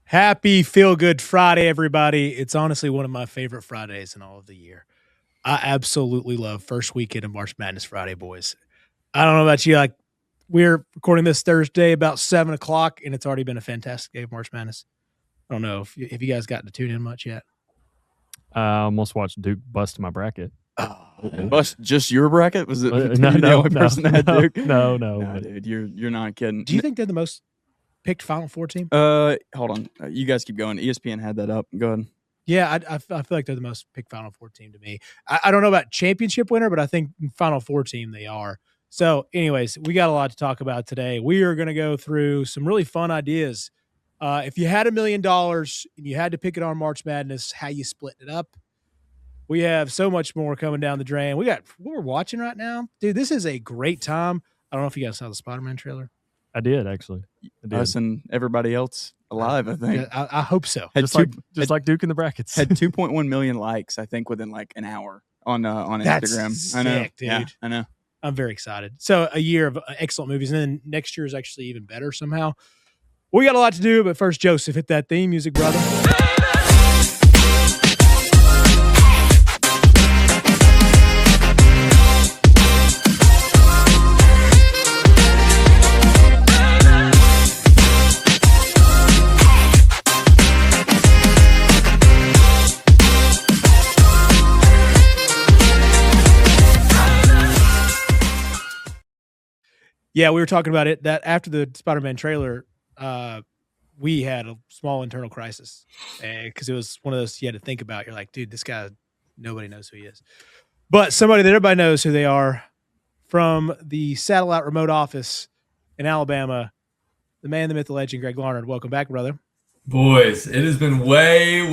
Happy Feel Good Friday, everybody. It's honestly one of my favorite Fridays in all of the year. I absolutely love first weekend of March Madness Friday, boys. I don't know about you. We're recording this Thursday about 7:00, and it's already been a fantastic day of March Madness. I don't know if you guys gotten to tune in much yet. I almost watched Duke bust my bracket. Bust just your bracket? Was it No, the only person that had Duke? No, dude, you're not kidding. Do you think they're the most picked Final Four team? Hold on, you guys keep going. ESPN had that up. Go ahead. Yeah, I feel like they're the most picked Final Four team to me. I don't know about championship winner, but I think Final Four team they are. So, anyways, we got a lot to talk about today. We are going to go through some really fun ideas. If you had $1 million and you had to pick it on March Madness, how you split it up. We have so much more coming down the drain. We got what we're watching right now. Dude, this is a great time. I don't know if you guys saw the Spider-Man trailer. I did, actually. Us and everybody else alive, I think. Yeah, I hope so. Just like Duke in the brackets. Had 2.1 million likes, I think, within like an hour on That's Instagram. Sick, I know, dude. Yeah, I know. I'm very excited. So a year of excellent movies, and then next year is actually even better somehow. We got a lot to do, but first, Joseph, hit that theme music, brother. Yeah, we were talking about it that after the Spider-Man trailer, we had a small internal crisis because it was one of those you had to think about. You're like, dude, this guy, nobody knows who he is. But somebody that everybody knows who they are from the satellite remote office in Alabama, the man, the myth, the legend, Greg Larnard. Welcome back, brother. Boys, it has been way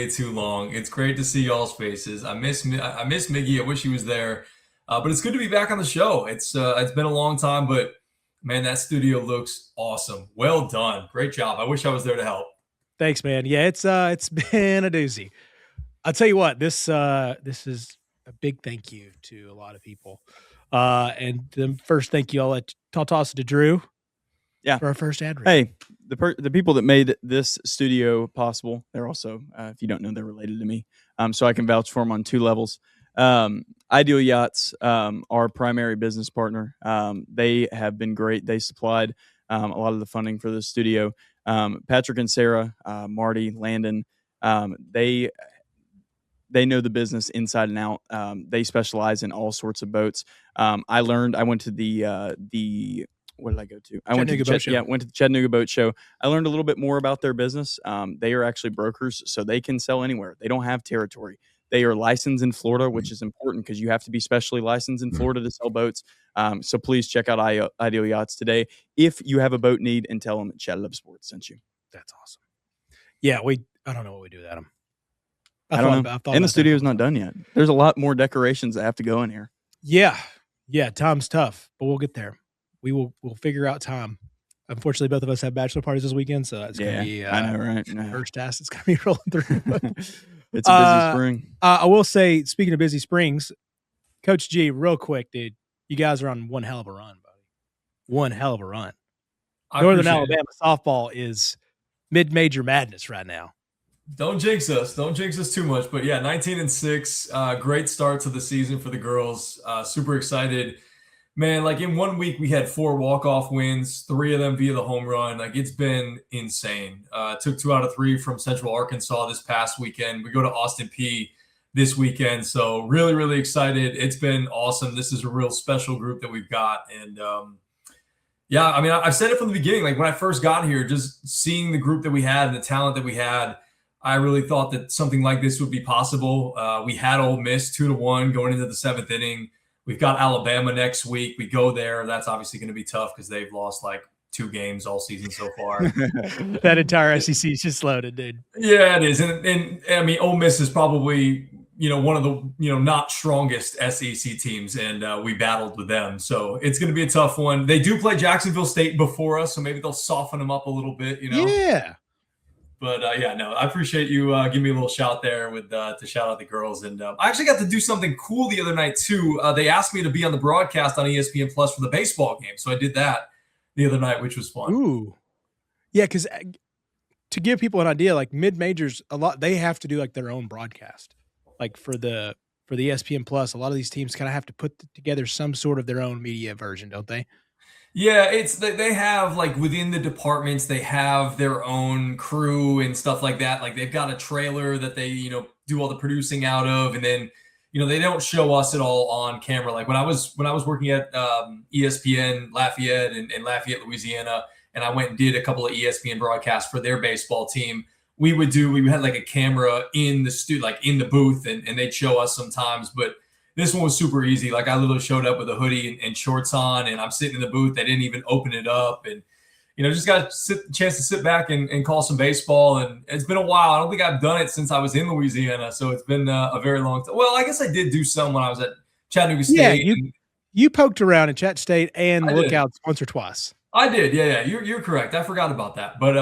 too long. It's great to see y'all's faces. I miss Miggy. I wish he was there. But it's good to be back on the show. It's been a long time, but man, that studio looks awesome. Well done. Great job. I wish I was there to help. Thanks, man. Yeah, it's been a doozy. I'll tell you what, this is a big thank you to a lot of people. And the first thank you, I'll toss it to Drew. Yeah. For our first ad read. Hey, the people that made this studio possible, they're also, if you don't know, they're related to me. So I can vouch for them on two levels. Ideal Yachts, our primary business partner. They have been great. They supplied a lot of the funding for the studio. Patrick and Sarah, Marty, Landon, they know the business inside and out. They specialize in all sorts of boats. I went to the what did I go to? I went to the Chattanooga Boat Show. I learned a little bit more about their business. They are actually brokers, so they can sell anywhere. They don't have territory. They are licensed in Florida, which is important because you have to be specially licensed in Florida to sell boats. So please check out Ideal Yachts today. If you have a boat need, and tell them that Chatt It Up Sports sent you. That's awesome. Yeah, I don't know what we do without them. I don't know. And the studio's not done yet. There's a lot more decorations that have to go in here. Yeah. Time's tough, but we'll get there. We'll figure out time. Unfortunately, both of us have bachelor parties this weekend, so it's going to be I know, right? First task. It's going to be rolling through. It's a busy spring. I will say, speaking of busy springs, Coach G, real quick, dude, you guys are on one hell of a run, buddy. One hell of a run. Northern Alabama softball is mid-major madness right now. Don't jinx us. Don't jinx us too much. But yeah, 19-6. Great start to the season for the girls. Super excited. Man, like in 1 week, we had 4 walk-off wins, 3 of them via the home run. Like it's been insane. Took 2 out of 3 from Central Arkansas this past weekend. We go to Austin Peay this weekend. So really, really excited. It's been awesome. This is a real special group that we've got. And yeah, I mean, I've said it from the beginning. Like when I first got here, just seeing the group that we had and the talent that we had, I really thought that something like this would be possible. We had Ole Miss 2-1 going into the 7th inning. We've got Alabama next week. We go there. That's obviously going to be tough because they've lost like 2 games all season so far. That entire SEC is just loaded, dude. Yeah, it is. And I mean, Ole Miss is probably, one of the, not strongest SEC teams, and we battled with them. So it's going to be a tough one. They do play Jacksonville State before us, so maybe they'll soften them up a little bit, Yeah. But yeah, no, I appreciate you giving me a little shout there with to shout out the girls. And I actually got to do something cool the other night too. They asked me to be on the broadcast on ESPN Plus for the baseball game, so I did that the other night, which was fun. Ooh, yeah, because to give people an idea, like mid majors, they have to do like their own broadcast, like for the ESPN Plus. A lot of these teams kind of have to put together some sort of their own media version, don't they? Yeah, it's they have like within the departments, they have their own crew and stuff like that. Like they've got a trailer that they, do all the producing out of, and then, they don't show us at all on camera. Like when I was working at ESPN Lafayette in Lafayette, Louisiana, and I went and did a couple of ESPN broadcasts for their baseball team. We had like a camera in the studio, like in the booth, and they'd show us sometimes, but this one was super easy. Like I literally showed up with a hoodie and shorts on, and I'm sitting in the booth. They didn't even open it up, and just got a chance to sit back and call some baseball. And it's been a while. I don't think I've done it since I was in Louisiana, so it's been a very long time. Well, I guess I did do some when I was at Chattanooga State. Yeah, you poked around in Chat State and Lookouts once or twice. I did, yeah. You're correct. I forgot about that, but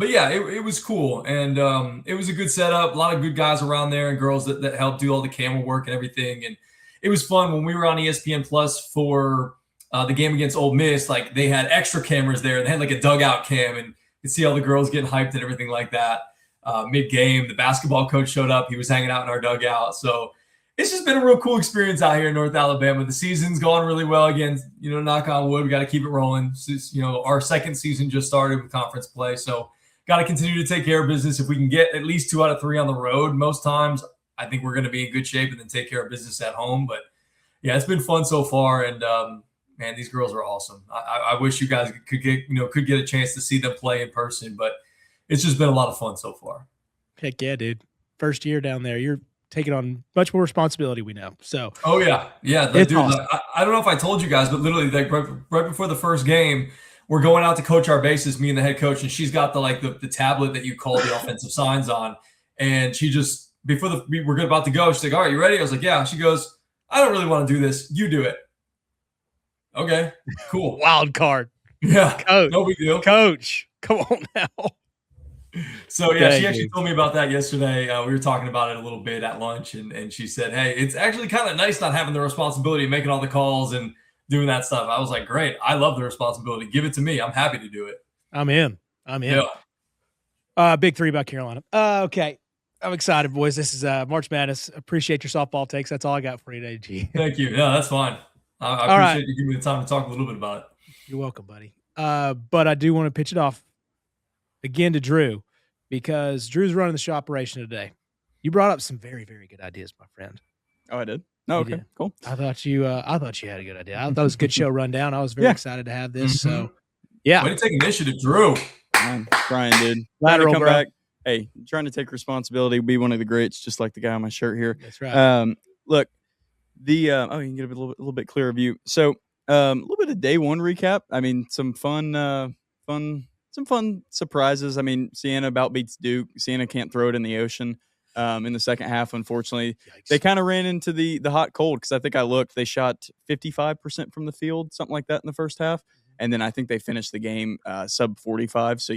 yeah, it was cool, and it was a good setup. A lot of good guys around there and girls that helped do all the camera work and everything, and it was fun when we were on ESPN Plus for the game against Ole Miss. Like they had extra cameras there. They had like a dugout cam, and you could see all the girls getting hyped and everything like that. Mid-game, the basketball coach showed up. He was hanging out in our dugout. So it's just been a real cool experience out here in North Alabama. The season's going really well again. Knock on wood, we got to keep it rolling. Our second season just started with conference play. So got to continue to take care of business. If we can get at least 2 out of 3 on the road, most times, I think we're going to be in good shape and then take care of business at home. But yeah, it's been fun so far. And man, these girls are awesome. I wish you guys could get a chance to see them play in person, but it's just been a lot of fun so far. Heck yeah, dude. First year down there, you're taking on much more responsibility, we know. So, oh yeah. Dude, awesome. I don't know if I told you guys, but literally like right before the first game, we're going out to coach our bases, me and the head coach, and she's got the tablet that you call the offensive signs on. And she just, before we're about to go, she's like, all right, you ready? I was like, yeah. She goes, I don't really want to do this. You do it. Okay, cool. Wild card. Yeah. Coach. No big deal. Coach, come on now. So yeah, she actually told me about that yesterday. We were talking about it a little bit at lunch, and she said, hey, it's actually kind of nice not having the responsibility of making all the calls and doing that stuff. I was like, great. I love the responsibility. Give it to me. I'm happy to do it. I'm in. Yeah. Big 3 about Carolina. Okay. I'm excited, boys. This is March Madness. Appreciate your softball takes. That's all I got for you today, G. Thank you. Yeah, that's fine. I appreciate you giving me the time to talk a little bit about it. You're welcome, buddy. But I do want to pitch it off again to Drew, because Drew's running the show operation today. You brought up some very, very good ideas, my friend. Oh, I did? No, okay, did. Cool. I thought you had a good idea. I thought it was a good show rundown. I was very excited to have this. Mm-hmm. So, yeah. Way to take initiative, Drew. I'm trying, dude. Lateral, come bro. back. Hey, trying to take responsibility, be one of the greats, just like the guy on my shirt here. That's right. Look, you can get a little bit clearer view. So, a little bit of day one recap. I mean, some fun surprises. I mean, Siena about beats Duke. Siena can't throw it in the ocean in the second half, unfortunately. Yikes. They kind of ran into the hot cold, because I think I looked. They shot 55% from the field, something like that in the first half. And then I think they finished the game sub 45. So,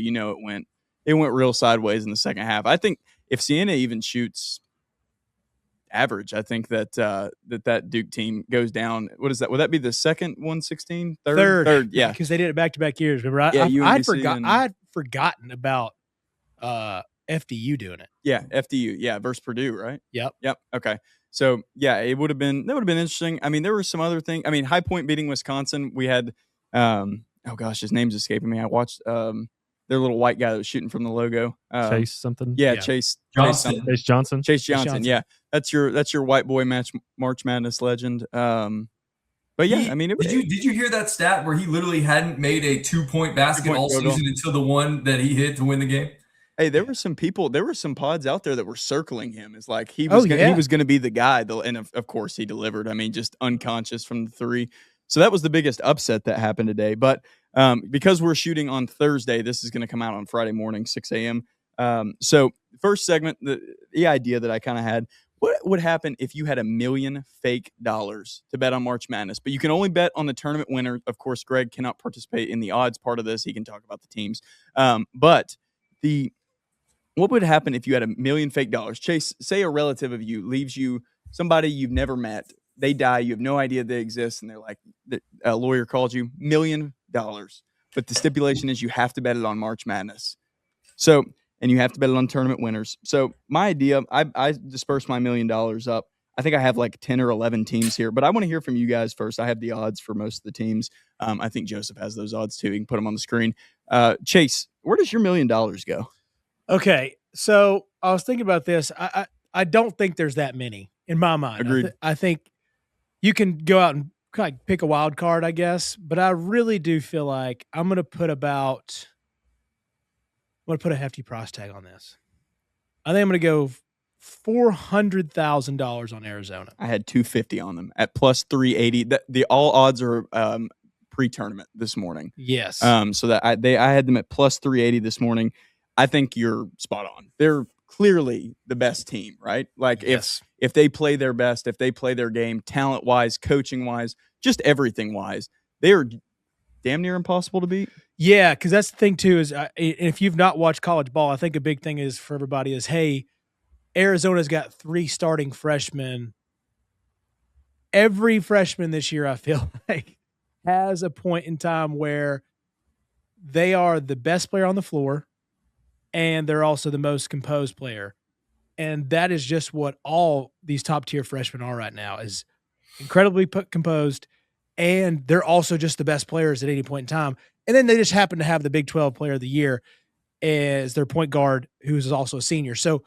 it went real sideways in the second half. I think if Siena even shoots average, I think that Duke team goes down. What is that? Would that be the second 116? Third, yeah. Because they did it back-to-back years. Remember, I'd forgotten about FDU doing it. Yeah, FDU. Yeah, versus Purdue, right? Yep. Okay. So yeah, that would have been interesting. I mean, there were some other things. I mean, High Point beating Wisconsin. We had oh gosh, his name's escaping me. I watched their little white guy that was shooting from the logo. Chase something. Yeah, Chase Johnson. Chase Johnson. Yeah, that's your white boy March Madness legend. But yeah, I mean, did you hear that stat where he literally hadn't made a 2-point basket all season until the one that he hit to win the game? Hey, there were some pods out there that were circling him. It's like he was going to be the guy. And of course he delivered. I mean, just unconscious from the 3. So that was the biggest upset that happened today. But because we're shooting on Thursday, this is going to come out on Friday morning, 6 a.m. So first segment, the idea that I kind of had, what would happen if you had $1 million fake dollars to bet on March Madness? But you can only bet on the tournament winner. Of course, Greg cannot participate in the odds part of this. He can talk about the teams. But what would happen if you had $1 million fake dollars? Chase, say a relative of you leaves you, somebody you've never met. They die. You have no idea they exist. And they're like, a lawyer called you, $1 million. But the stipulation is you have to bet it on March Madness. So, and you have to bet it on tournament winners. So my idea, I dispersed my $1 million up. I think I have like 10 or 11 teams here, but I want to hear from you guys first. I have the odds for most of the teams. I think Joseph has those odds too. You can put them on the screen. Chase, where does your $1 million go? Okay, so I was thinking about this. I don't think there's that many in my mind. Agreed. I think you can go out and kind of pick a wild card, I guess, but I really do feel like I'm going to put a hefty price tag on this. I think I'm going to go $400,000 on Arizona. I had 250 on them at plus 380. The all odds are pre-tournament this morning. Yes. So that I had them at plus 380 this morning. I think you're spot on. They're clearly the best team, right? Like Yes. if they play their best, if they play their game, talent wise, coaching wise, just everything wise, they are damn near impossible to beat. Yeah, because that's the thing too. Is if you've not watched college ball, I think a big thing is for everybody is, hey, Arizona's got 3 starting freshmen. Every freshman this year, I feel like, has a point in time where they are the best player on the floor, and they're also the most composed player. And that is just what all these top-tier freshmen are right now, is incredibly composed, and they're also just the best players at any point in time. And then they just happen to have the Big 12 Player of the Year as their point guard, who's also a senior. So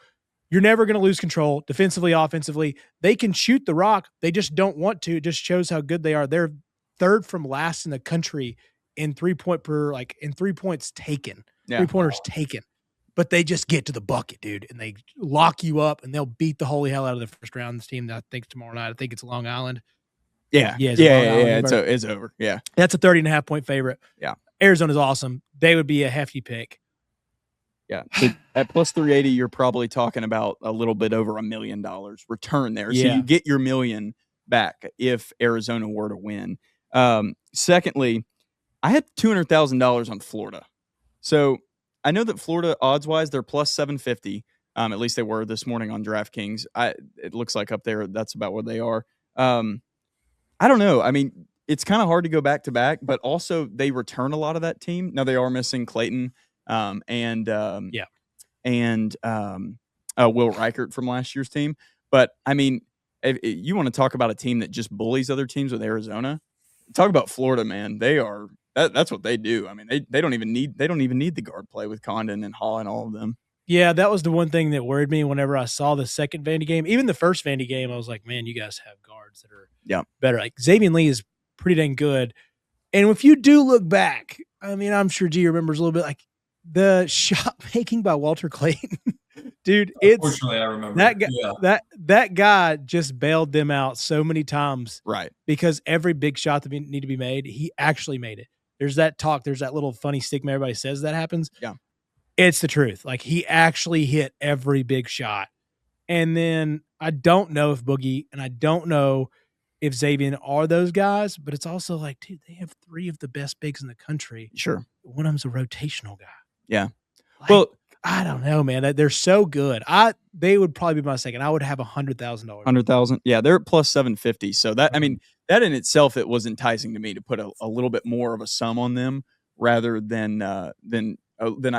you're never going to lose control defensively, offensively. They can shoot the rock. They just don't want to. It just shows how good they are. They're third from last in the country in 3 points taken, 3-pointers taken. But they just get to the bucket, dude, and they lock you up, and they'll beat the holy hell out of the first round. This team that I think tomorrow night, I think it's Long Island. Yeah. It's over. Yeah. That's a 30.5-point favorite. Yeah. Arizona's awesome. They would be a hefty pick. Yeah. So at plus 380, you're probably talking about a little bit over $1 million return there. So you get your $1 million back if Arizona were to win. Secondly, I had $200,000 on Florida. So I know that Florida odds-wise, they're plus 750. At least they were this morning on DraftKings. It looks like up there, that's about where they are. I don't know. I mean, it's kind of hard to go back-to-back, but also they return a lot of that team. Now, they are missing Clayton and Will Reichert from last year's team. But, I mean, if you want to talk about a team that just bullies other teams with Arizona, talk about Florida, man. They are that's what they do. I mean, they don't even need the guard play with Condon and Hall and all of them. Yeah, that was the one thing that worried me whenever I saw the second Vandy game. Even the first Vandy game, I was like, man, you guys have guards that are better. Like Xavier Lee is pretty dang good. And if you do look back, I mean, I'm sure G remembers a little bit, like the shot making by Walter Clayton. Dude, unfortunately, I remember that guy. That guy just bailed them out so many times, right? Because every big shot that need to be made, he actually made it. There's that talk. There's that little funny stigma everybody says that happens. Yeah, it's the truth. Like he actually hit every big shot. And then I don't know if Boogie and I don't know if Xavier are those guys, but it's also like, dude, they have 3 of the best bigs in the country. Sure, one of them's a rotational guy. Yeah, like, well. I don't know, man. They're so good. They would probably be my second. I would have $100,000. 100,000. Yeah, they're at plus 750. So that I mean, that in itself, it was enticing to me to put a little bit more of a sum on them rather than I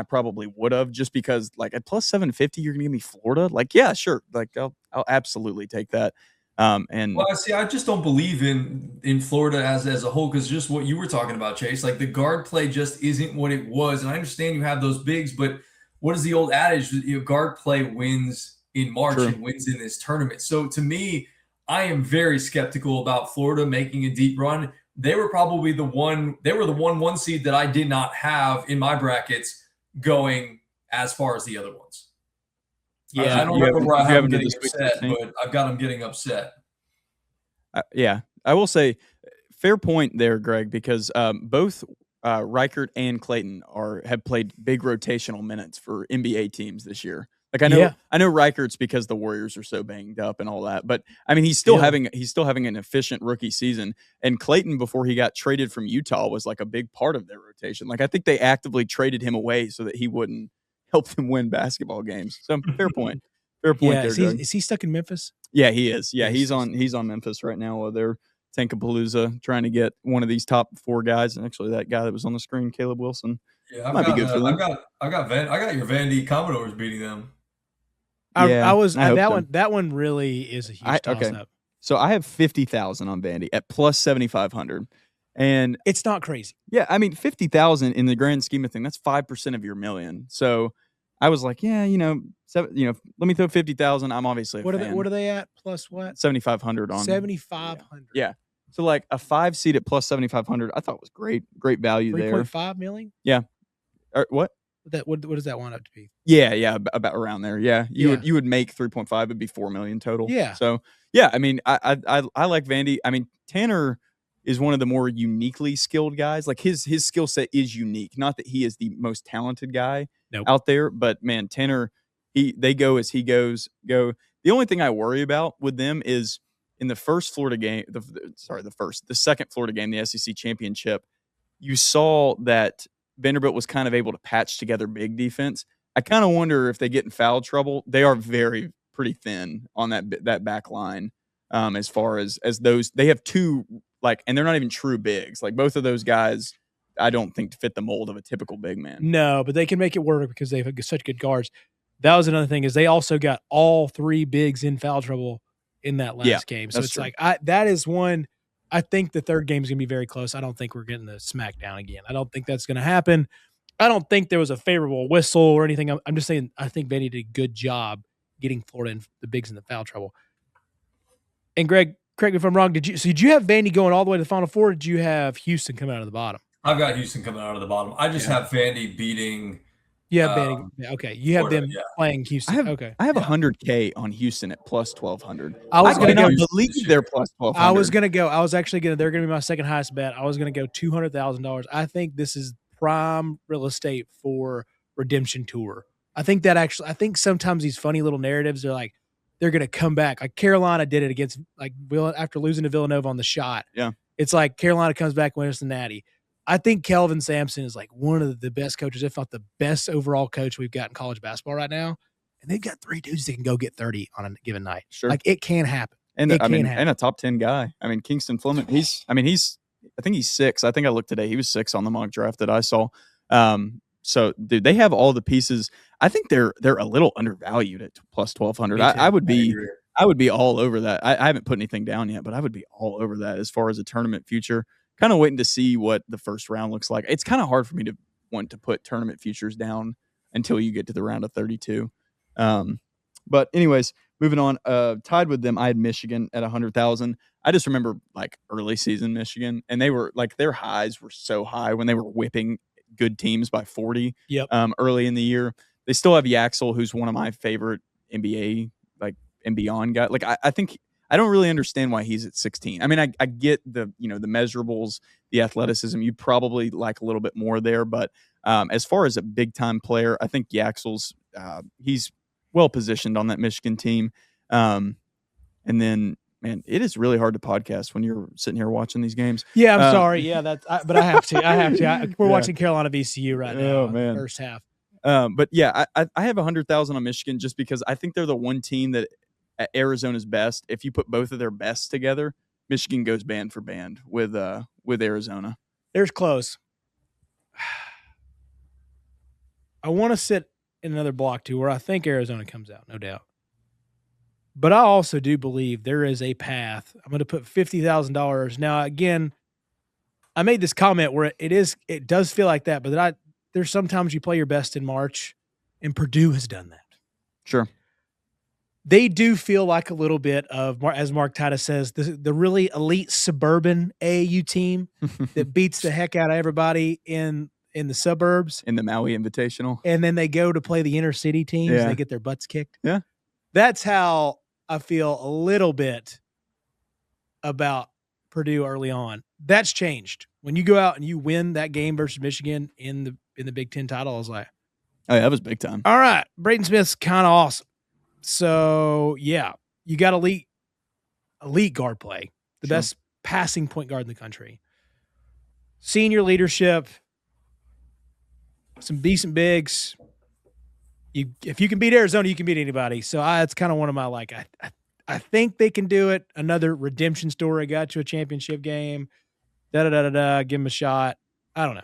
probably would have, just because like at plus 750, you're gonna give me Florida. Like, yeah, sure. Like I'll absolutely take that. And well, see, I just don't believe in Florida as a whole, because just what you were talking about, Chase, like the guard play just isn't what it was. And I understand you have those bigs, but what is the old adage? Guard play wins in March and wins in this tournament. So to me, I am very skeptical about Florida making a deep run. They were probably the one seed that I did not have in my brackets going as far as the other ones. Yeah, I don't remember where I have them getting upset, but I've got them getting upset. Yeah, I will say, fair point there, Greg, because both Reichert and Clayton have played big rotational minutes for NBA teams this year. Like I know Reichert's because the Warriors are so banged up and all that, but I mean he's still having an efficient rookie season. And Clayton, before he got traded from Utah, was like a big part of their rotation. Like I think they actively traded him away so that he wouldn't help them win basketball games. So fair point. Fair point there, Greg. Is he stuck in Memphis? Yeah, he is. Yeah, he's on Memphis right now. They're Tankapalooza trying to get one of these top 4 guys. And actually that guy that was on the screen, Caleb Wilson, Yeah, Might be good for them. I got your Vandy Commodores beating them. Yeah, I was I hope that so. one. That one really is a huge toss Okay. up. So I have 50,000 on Vandy at plus 7,500, and It's not crazy. yeah, I mean 50,000 in the grand scheme of things, that's 5% of your million. So I was like, yeah, let me throw 50,000. I'm obviously a fan. What are they at? Plus what? 7,500 on 7,500. Yeah. So like a 5 seed at plus 7,500, I thought was great value there. 3.5 million. Yeah. What? What does that one up to be? Yeah, about around there. Yeah, Yeah. you would make 3.5. It'd be 4 million total. Yeah. So yeah, I mean, I like Vandy. I mean, Tanner is one of the more uniquely skilled guys. Like his skill set is unique. Not that he is the most talented guy out there, but man, Tanner, they go as he goes. The only thing I worry about with them is in the first Florida game. The second Florida game, the SEC championship. You saw that Vanderbilt was kind of able to patch together big defense. I kind of wonder if they get in foul trouble. They are pretty thin on that back line. As far as those, they have two and they're not even true bigs. Like both of those guys, I don't think fit the mold of a typical big man. No, but they can make it work because they have such good guards. That was another thing is they also got all three bigs in foul trouble in that last game. So it's true. That is one. I think the third game is going to be very close. I don't think we're getting the smackdown again. I don't think that's going to happen. I don't think there was a favorable whistle or anything. I'm just saying I think Vandy did a good job getting Florida and the bigs in the foul trouble. And Greg, correct me if I'm wrong. Did you have Vandy going all the way to the Final Four? Or did you have Houston coming out of the bottom? I've got Houston coming out of the bottom. I just have Vandy beating. You have Vandy. Okay, you have Florida, them playing Houston. I have 100K on Houston at plus 1,200. I cannot believe they're plus 1,200. I was gonna go. They're gonna be my second highest bet. I was gonna go $200,000. I think this is prime real estate for redemption tour. I think sometimes these funny little narratives are like they're gonna come back. Like Carolina did it against after losing to Villanova on the shot. Yeah, it's like Carolina comes back and wins the Natty. I think Kelvin Sampson is like one of the best coaches, if not the best overall coach we've got in college basketball right now. And they've got three dudes that can go get 30 on a given night. Sure. Like it can happen. And and a top 10 guy. I mean, Kingston Fleming, I think he's 6. I think I looked today. He was 6 on the mock draft that I saw. So dude, they have all the pieces. I think they're a little undervalued at plus 1,200. I would be all over that. I haven't put anything down yet, but I would be all over that as far as a tournament future. Kind of waiting to see what the first round looks like. It's kind of hard for me to want to put tournament futures down until you get to the round of 32. But anyways, moving on. Tied with them, I had Michigan at 100,000. I just remember early season Michigan, and they were their highs were so high when they were whipping good teams by 40. Yep. Early in the year, they still have Yaxel, who's one of my favorite NBA and beyond guys. I think. I don't really understand why he's at 16. I mean, I get the the measurables, the athleticism. You probably like a little bit more there, but as far as a big time player, I think Yaxel's he's well positioned on that Michigan team. And then, man, it is really hard to podcast when you're sitting here watching these games. Yeah, I'm sorry. Yeah, but I have to. We're watching Carolina VCU right now. Oh man, the first half. But yeah, I have 100,000 on Michigan just because I think they're the one team that. At Arizona's best, if you put both of their bests together, Michigan goes band for band with Arizona. There's close. I want to sit in another block too, where I think Arizona comes out, no doubt. But I also do believe there is a path. I'm going to put $50,000. Now, again, I made this comment where it does feel like that, but there's sometimes you play your best in March, and Purdue has done that. Sure. They do feel like a little bit of, as Mark Titus says, the really elite suburban AAU team that beats the heck out of everybody in the suburbs. In the Maui Invitational. And then they go to play the inner city teams. Yeah. They get their butts kicked. Yeah. That's how I feel a little bit about Purdue early on. That's changed. When you go out and you win that game versus Michigan in the Big Ten title, I was like, oh, yeah, that was big time. All right. Braden Smith's kind of awesome. So, yeah, you got elite guard play, the best passing point guard in the country. Senior leadership, some decent bigs. If you can beat Arizona, you can beat anybody. So, it's kind of one of my, I think they can do it. Another redemption story. Got to a championship game. Give them a shot. I don't know.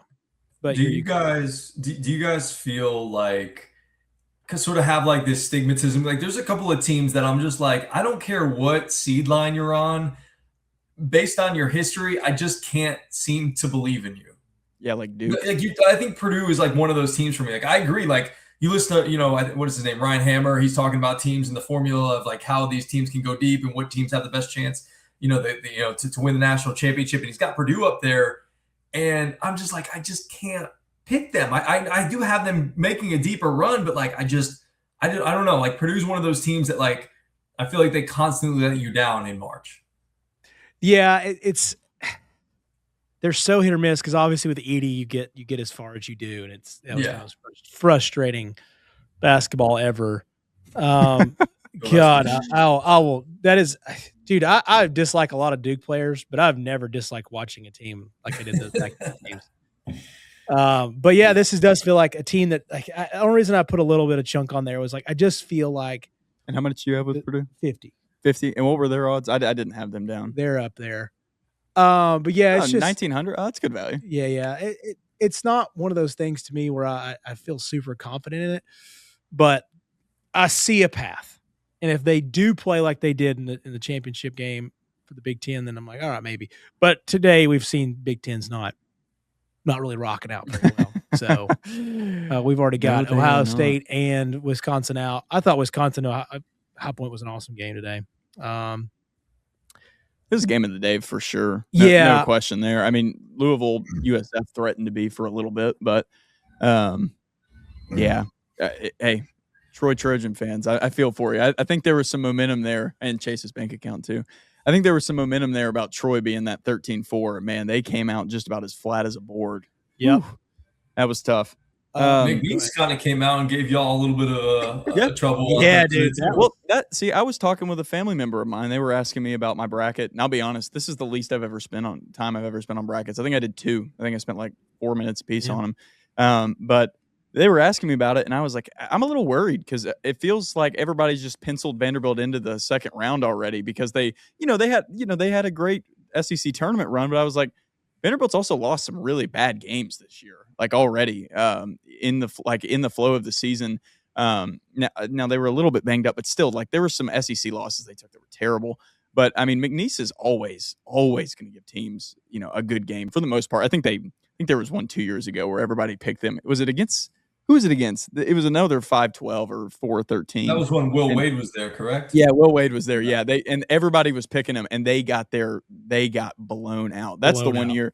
But do you guys feel like sort of have like this stigmatism? Like there's a couple of teams that I'm just like, I don't care what seed line you're on, based on your history, I just can't seem to believe in you. Yeah, like Duke. I think Purdue is like one of those teams for me. Like I agree. Like you listen to, what is his name? Ryan Hammer. He's talking about teams and the formula of like how these teams can go deep and what teams have the best chance, to win the national championship. And he's got Purdue up there. And I'm just like, I just can't pick them. I do have them making a deeper run, but like, I don't know. Like Purdue's one of those teams that like, I feel like they constantly let you down in March. Yeah, they're so hit or miss because obviously with Edie you get as far as you do, and that was the most frustrating basketball ever. God, I will. That is, dude. I dislike a lot of Duke players, but I've never disliked watching a team like I did those back games. But yeah, does feel like a team that like. The only reason I put a little bit of chunk on there was like I just feel like. And how much do you have with Purdue? 50. 50. And what were their odds? I didn't have them down. They're up there. But yeah, it's just 1900. Oh, that's good value. Yeah. It's not one of those things to me where I feel super confident in it, but I see a path. And if they do play like they did in the championship game for the Big Ten, then I'm like, all right, maybe. But today we've seen Big Ten's not really rocking out very well. So we've already got Ohio State and Wisconsin out. I thought Wisconsin High Point was an awesome game today. This is game of the day for sure. No question there. I mean, Louisville USF threatened to be for a little bit, but hey, Troy Trojan fans, I feel for you. I think there was some momentum there, and Chase's bank account too. I think there was some momentum there about Troy being that 13-4. Man, they came out just about as flat as a board. Yep. That was tough. McNeese kind of came out and gave y'all a little bit of trouble. Yeah, dude. I was talking with a family member of mine. They were asking me about my bracket, and I'll be honest, this is the least I've ever spent on brackets. I think I did 2. I think I spent like 4 minutes a piece on them. But they were asking me about it, and I was like, I'm a little worried because it feels like everybody's just penciled Vanderbilt into the second round already because they had a great SEC tournament run, but I was like, Vanderbilt's also lost some really bad games this year, like already in the flow of the season. Now they were a little bit banged up, but still, like there were some SEC losses they took that were terrible. But I mean, McNeese is always going to give teams, a good game for the most part. I think there was one 2 years ago where everybody picked them. Was it against? Who was it against? It was another 5-12 or 4-13. That was when Will Wade was there, correct? Yeah, Will Wade was there. Yeah, everybody was picking him, and they got blown out. That's the one year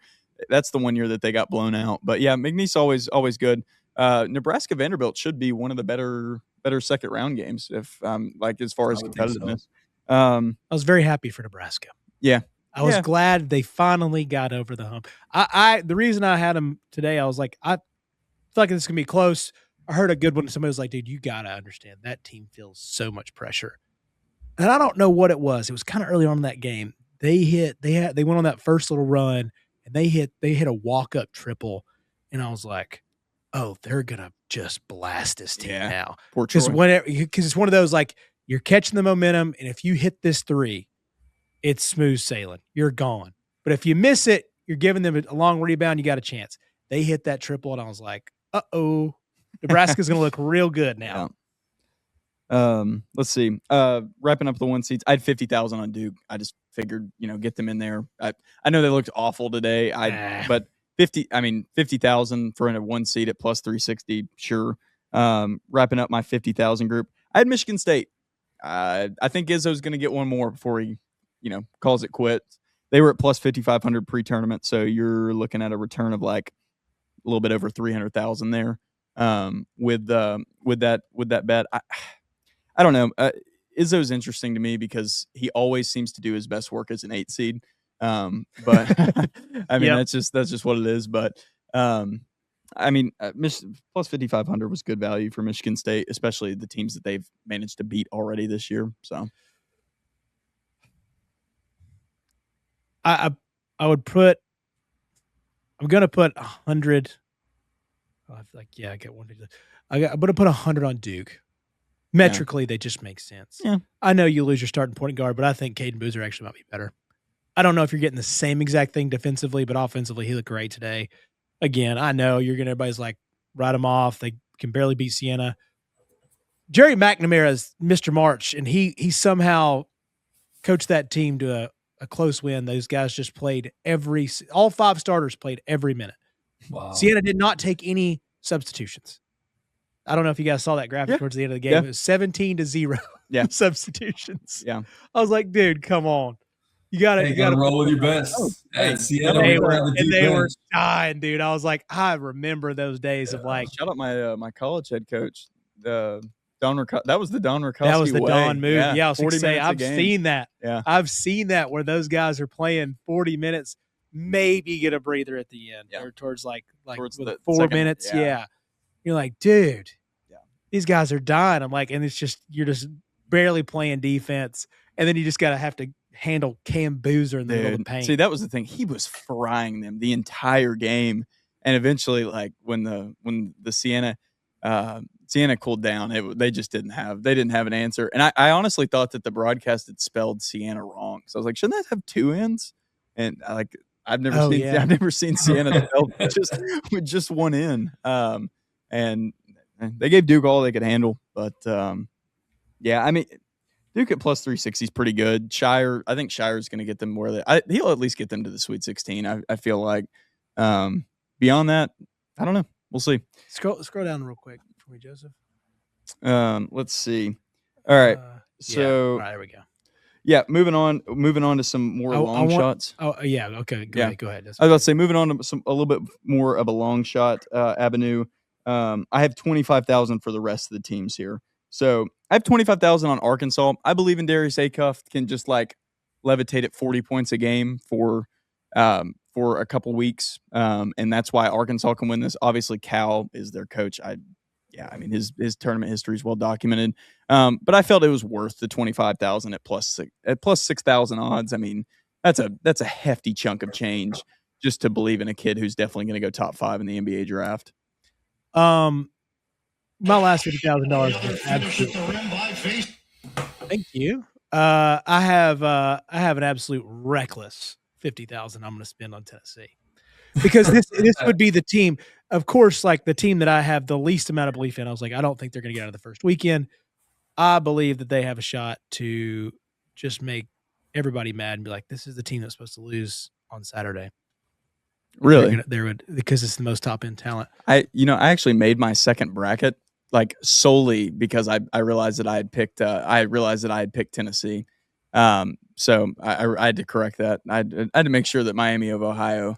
that they got blown out. But yeah, McNeese always good. Nebraska Vanderbilt should be one of the better second round games if as far as competitiveness. So. I was very happy for Nebraska. Yeah. I was glad they finally got over the hump. The reason I had them today, I was like, I feel like this is going to be close. I heard a good one. Somebody was like, dude, you got to understand that team feels so much pressure. And I don't know what it was. It was kind of early on in that game. They went on that first little run and they hit a walk-up triple. And I was like, oh, they're going to just blast this team now. Because it's one of those, like, you're catching the momentum. And if you hit this 3, it's smooth sailing. You're gone. But if you miss it, you're giving them a long rebound. You got a chance. They hit that triple, and I was like, uh-oh, Nebraska's going to look real good now. Yeah. Let's see. Wrapping up the 1 seeds, I had 50,000 on Duke. I just figured, get them in there. I know they looked awful today. But 50,000 for a 1 seed at plus 360, sure. Wrapping up my 50,000 group, I had Michigan State. I think Izzo's going to get one more before he, calls it quits. They were at plus 5,500 pre-tournament, so you're looking at a return of like a little bit over 300,000 there. With that bet, I don't know. Izzo's interesting to me because he always seems to do his best work as an 8 seed. But I mean, that's just what it is. But plus 5,500 was good value for Michigan State, especially the teams that they've managed to beat already this year. So I'm going to put 100. I get one. I'm going to put 100 on Duke. Metrically, they just make sense. Yeah. I know you lose your starting point guard, but I think Caden Boozer actually might be better. I don't know if you're getting the same exact thing defensively, but offensively, he looked great today. again, I know everybody's like, write them off. They can barely beat Siena. Jerry McNamara is Mr. March, and he somehow coached that team to a close win. Those guys just played all 5 starters played every minute. Wow. Siena did not take any substitutions. I don't know if you guys saw that graphic towards the end of the game. Yeah. It was 17-0 substitutions. Yeah. I was like, dude, come on. You gotta roll with your best. hey, And Siena, they we were, have a deep and they were bench. dying, dude. I was like, I remember those days of like, shout out my college head coach, Don that was the Don Rakowski that was the way. Don move. Yeah, I was going to 40 say, minutes a I've game. seen that. Yeah. I've seen that where those guys are playing 40 minutes, maybe get a breather at the end or towards like Towards with the 4 second, minutes. yeah. Yeah. You're like, dude, Yeah. these guys are dying. I'm like, and you're just barely playing defense. And then you just got to have to handle Cam Boozer in the middle of the paint. See, that was the thing. He was frying them the entire game. And eventually, like when the Siena cooled down, they just didn't have an answer. And I honestly thought that the broadcast had spelled Siena wrong. So I was like, shouldn't that have 2 N's? And I've never seen Siena spelled with just 1 N. And they gave Duke all they could handle. But yeah, I mean, Duke at plus 360 is pretty good. I think Shire's going to get them he'll at least get them to the Sweet 16. I feel like. Beyond that, I don't know. We'll see. Scroll down real quick for me, Joseph. Let's see. All right. So all right, there we go. Yeah, moving on to some more long shots. Oh yeah, okay. Go ahead. I was about to say, moving on to a little bit more of a long shot avenue. I have 25,000 for the rest of the teams here. So I have 25,000 on Arkansas. I believe in Darius Acuff can just like levitate at 40 points a game for a couple weeks, and that's why Arkansas can win this. Obviously, Cal is their coach. I mean his tournament history is well documented. But I felt it was worth the 25,000 at plus 6,000 odds. I mean that's a hefty chunk of change just to believe in a kid who's definitely going to go top 5 in the NBA draft. My last $50,000 absolute. Thank you. I have an absolute reckless 50,000 I'm going to spend on Tennessee because this would be the team, of course, like the team that I have the least amount of belief in. I was like, I don't think they're going to get out of the first weekend. I believe that they have a shot to just make everybody mad and be like, this is the team that's supposed to lose on Saturday. Really? Because it's the most top end talent. I actually made my second bracket like solely because I realized that I had picked Tennessee. So I had to correct that. I had to make sure that Miami of Ohio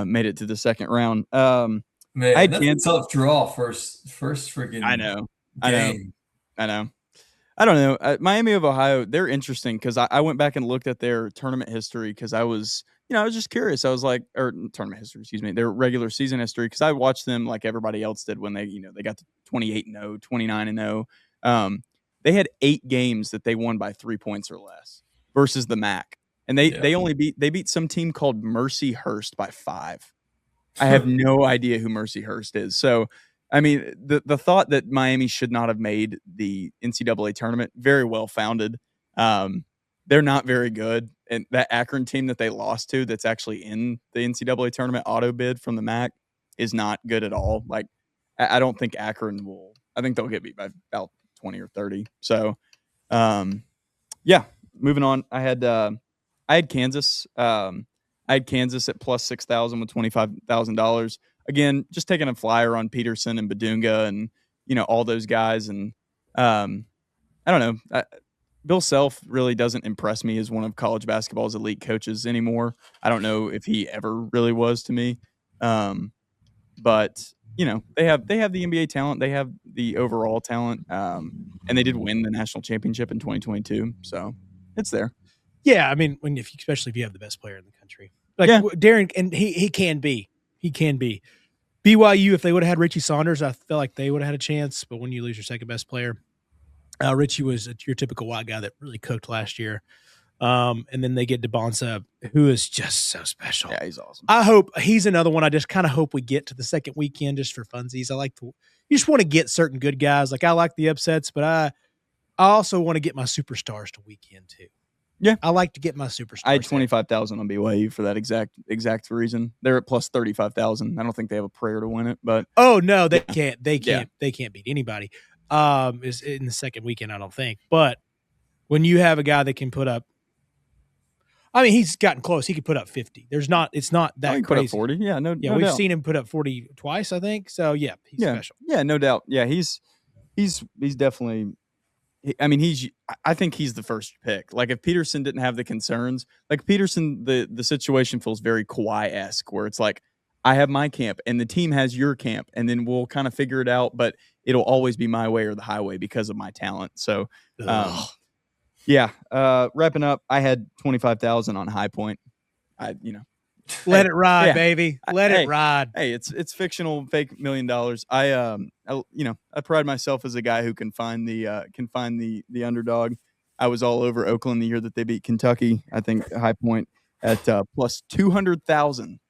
made it to the second round. Man, that's a tough draw first freaking I know. game. I know. I don't know. Miami of Ohio, they're interesting because I went back and looked at their tournament history because I was just curious. I was like, or tournament history, excuse me, their regular season history because I watched them like everybody else did when they got to 28-0, 29-0. They had 8 games that they won by 3 points or less versus the MAC, and they beat some team called Mercyhurst by 5. I have no idea who Mercyhurst is. So, I mean, the thought that Miami should not have made the NCAA tournament, very well founded. They're not very good. And that Akron team that they lost to that's actually in the NCAA tournament auto bid from the MAC is not good at all. Like, I don't think Akron will – I think they'll get beat by about 20 or 30. So, yeah, moving on. I had Kansas. I had Kansas at plus 6,000 with $25,000. Again, just taking a flyer on Peterson and Badunga and, all those guys. And I don't know. Bill Self really doesn't impress me as one of college basketball's elite coaches anymore. I don't know if he ever really was to me. But, they have the NBA talent. They have the overall talent. And they did win the national championship in 2022. So it's there. Yeah, I mean, especially if you have the best player in the country. Like Darren, and he can be. He can be. BYU, if they would have had Richie Saunders, I feel like they would have had a chance. But when you lose your second best player, Richie was your typical white guy that really cooked last year. And then they get DeBonsa, who is just so special. Yeah, he's awesome. I hope he's another one. I just kind of hope we get to the second weekend just for funsies. You just want to get certain good guys. Like I like the upsets, but I also want to get my superstars to weekend too. Yeah. I like to get my superstars. I had 25,000 on BYU for that exact reason. They're at plus 35,000. I don't think they have a prayer to win it, but Oh no, they Yeah. can't. They can't. They can't beat anybody. Is in the second weekend, I don't think. But when you have a guy that can put up, I mean, he's gotten close. He could put up 50. It's not he that can put crazy. up 40. Yeah, no, Yeah, no we've doubt. seen him put up 40 twice, I think. So yeah, he's special. Yeah, no doubt. Yeah, he's definitely. I mean, I think he's the first pick. Like if Peterson didn't have the concerns, like Peterson, the situation feels very Kawhi-esque, where it's like, I have my camp and the team has your camp, and then we'll kind of figure it out. But it'll always be my way or the highway because of my talent. So, yeah. Wrapping up, I had 25,000 on High Point. Let it ride, yeah. baby. Let it ride. Hey, it's fictional, fake $1 million. I pride myself as a guy who can find the underdog. I was all over Oakland the year that they beat Kentucky. I think High Point at plus 200,000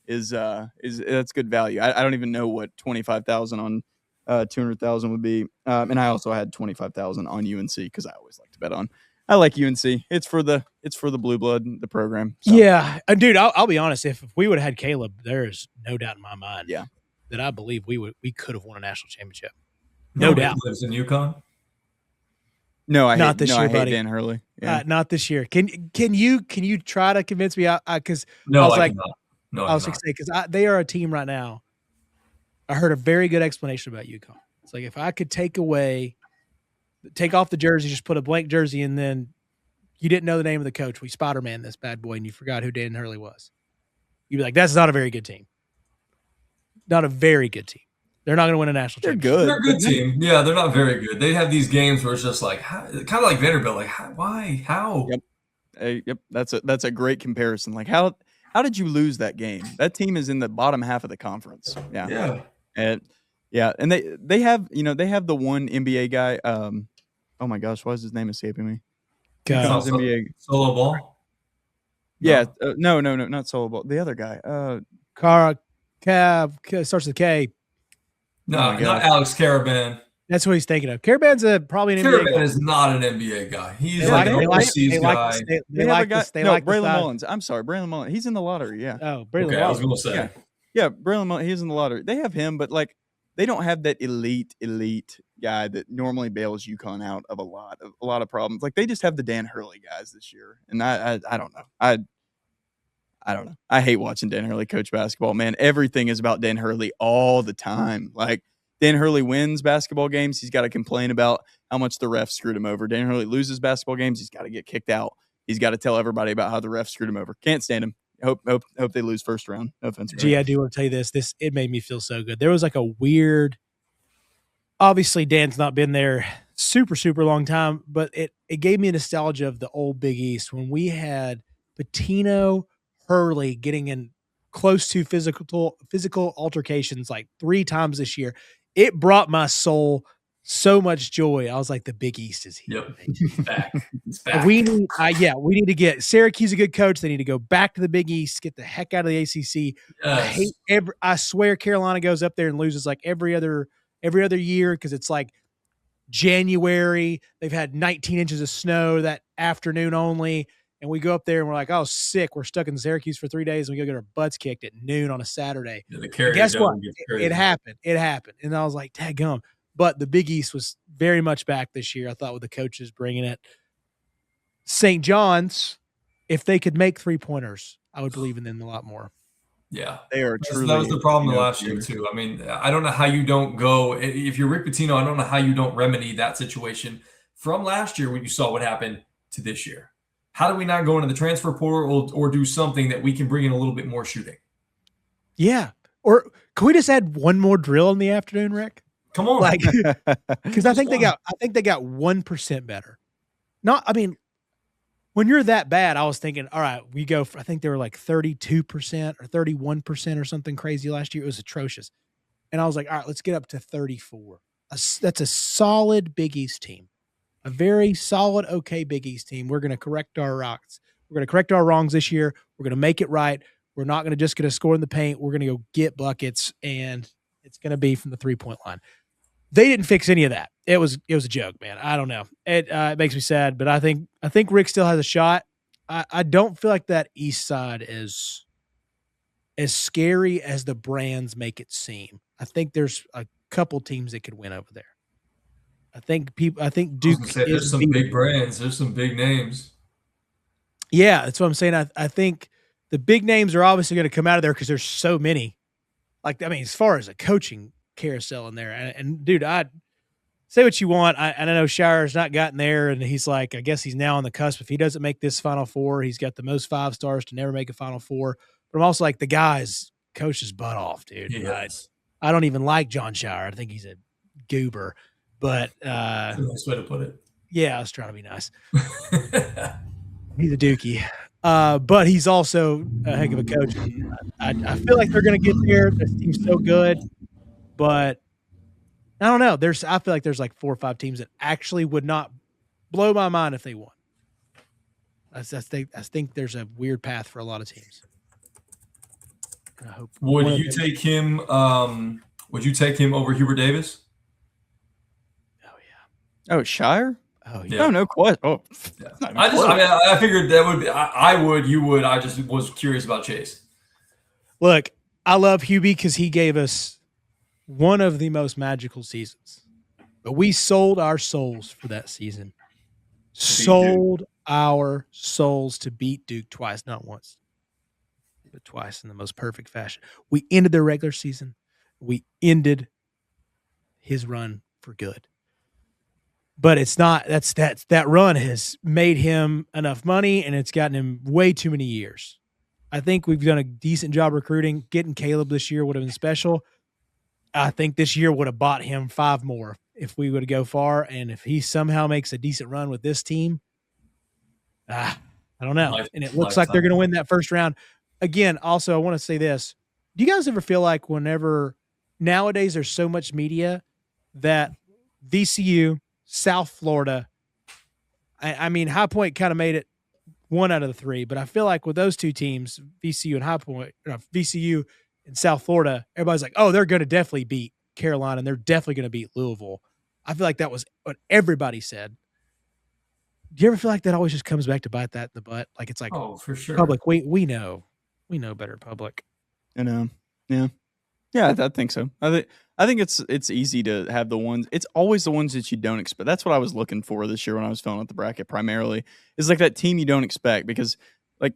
is that's good value. I don't even know what 25,000 on 200,000 would be. And I also had 25,000 on UNC because I always like to bet on. I like UNC. It's for the blue blood, the program. So. Yeah, dude. I'll be honest. If we would have had Caleb, there's no doubt in my mind. Yeah. That I believe we could have won a national championship. No doubt. Lives in UConn. No, I Not hate, this no, year, I hate buddy. Dan Hurley. Yeah. Not this year. Can you try to convince me? Because No, I was I like, cannot. No, I was going to say because they are a team right now. I heard a very good explanation about UConn. It's like if I could take off the jersey, just put a blank jersey, and then you didn't know the name of the coach. We Spider-Man this bad boy, and you forgot who Dan Hurley was. You'd be like, that's not a very good team. Not a very good team. They're not going to win a national championship. Good. They're a good team. Yeah, they're not very good. They have these games where it's just like, kind of like Vanderbilt. Like, why? How? Yep. Yep. That's a great comparison. Like, how did you lose that game? That team is in the bottom half of the conference. Yeah. Yeah. And they have the one NBA guy. Oh my gosh, why is his name escaping me? God. NBA. Solo ball? Yeah. No, not solo ball. The other guy. Starts with K. No, Oh my not gosh. Alex Caravan. That's what he's thinking of. Caravan's probably an NBA Caravan guy. is not an NBA guy. He's They like like- an they like- overseas they like guy. the- They have a guy. they No, like the Braylon style. Mullins. I'm sorry, Braylon Mullins. He's in the lottery. Yeah. Oh, Braylon Okay, I was Mullins. going to say. Yeah. Braylon Mullins. He's in the lottery. They have him, but like they don't have that elite guy that normally bails UConn out of a lot of problems. Like they just have the Dan Hurley guys this year, and I don't know. I don't know. I hate watching Dan Hurley coach basketball, man. Everything is about Dan Hurley all the time. Like Dan Hurley wins basketball games, he's got to complain about how much the ref screwed him over. Dan Hurley loses basketball games, he's got to get kicked out. He's got to tell everybody about how the ref screwed him over. Can't stand him. Hope they lose first round. No offense. Gee, I do want to tell you this. It made me feel so good. There was like a weird. Obviously, Dan's not been there super long time, but it gave me a nostalgia of the old Big East when we had Pitino, Hurley getting in close to physical altercations like 3 times this year. It brought my soul so much joy. I was like, the Big East is here. Yep. It's back. It's back. We need to get Syracuse a good coach. They need to go back to the Big East, get the heck out of the ACC. Yes. I swear Carolina goes up there and loses like every other year because it's like January. They've had 19 inches of snow that afternoon only. And we go up there and we're like, oh, sick. We're stuck in Syracuse for 3 days and we go get our butts kicked at noon on a Saturday. Yeah, And guess what? It happened. It happened. And I was like, daggum. But the Big East was very much back this year, I thought, with the coaches bringing it. St. John's, if they could make 3-pointers, I would believe in them a lot more. Yeah. They are truly. That was the problem last year, too. I mean, I don't know how you don't go. If you're Rick Pitino, I don't know how you don't remedy that situation from last year when you saw what happened to this year. How do we not go into the transfer portal or do something that we can bring in a little bit more shooting? Yeah. Or can we just add one more drill in the afternoon, Rick? Come on. Like, because I think they got 1% better. When you're that bad, I was thinking, all right, we go for, I think they were like 32% or 31% or something crazy last year. It was atrocious. And I was like, all right, let's get up to 34. That's a solid Big East team. A very solid, okay Big East team. We're going to correct our rocks. We're going to correct our wrongs this year. We're going to make it right. We're not going to score in the paint. We're going to go get buckets, and it's going to be from the 3-point line. They didn't fix any of that. It was a joke, man. I don't know. It makes me sad, but I think Rick still has a shot. I don't feel like that East side is as scary as the brands make it seem. I think there's a couple teams that could win over there. I think Duke there's some big brands. There's some big names. Yeah, that's what I'm saying. I think the big names are obviously going to come out of there because there's so many. Like, I mean, as far as a coaching carousel in there, and dude, I say what you want. I know Shire's not gotten there, and he's like, I guess he's now on the cusp. If he doesn't make this Final Four, he's got the most 5 stars to never make a Final Four. But I'm also like, the guy's coached his butt off, dude. Yes. I don't even like John Shire. I think he's a goober. But that's a nice way to put it. Yeah, I was trying to be nice. He's a dookie. But he's also a heck of a coach. I feel like they're going to get there. This team's so good. But I don't know. I feel like there's like 4 or 5 teams that actually would not blow my mind if they won. I think there's a weird path for a lot of teams. I hope. Would you take him? Would you take him over Hubert Davis? Oh yeah. Oh, Shire. Oh yeah. No, no question. Oh, yeah. I figured that would be. I would. You would. I just was curious about Chase. Look, I love Hubie because he gave us one of the most magical seasons. But we sold our souls for that season. Sold our souls to beat Duke twice, not once, but twice in the most perfect fashion. We ended their regular season. We ended his run for good. But it's not, that run has made him enough money, and it's gotten him way too many years. I think we've done a decent job recruiting. Getting Caleb this year would have been special. I think this year would have bought him 5 more if we would go far. And if he somehow makes a decent run with this team, I don't know. And it looks like they're going to win that first round. Again, also, I want to say this. Do you guys ever feel like whenever nowadays there's so much media that VCU, South Florida, I mean, High Point kind of made it 1 out of the 3, but I feel like with those 2 teams, VCU and High Point, VCU and South Florida, everybody's like, oh, they're going to definitely beat Carolina and they're definitely going to beat Louisville. I feel like that was what everybody said. Do you ever feel like that always just comes back to bite that in the butt? Like it's like, oh, for sure. Public, we know better, Public. I know. Yeah. Yeah, I think so. I think it's easy to have the ones. It's always the ones that you don't expect. That's what I was looking for this year when I was filling out the bracket. Primarily, is like that team you don't expect because, like,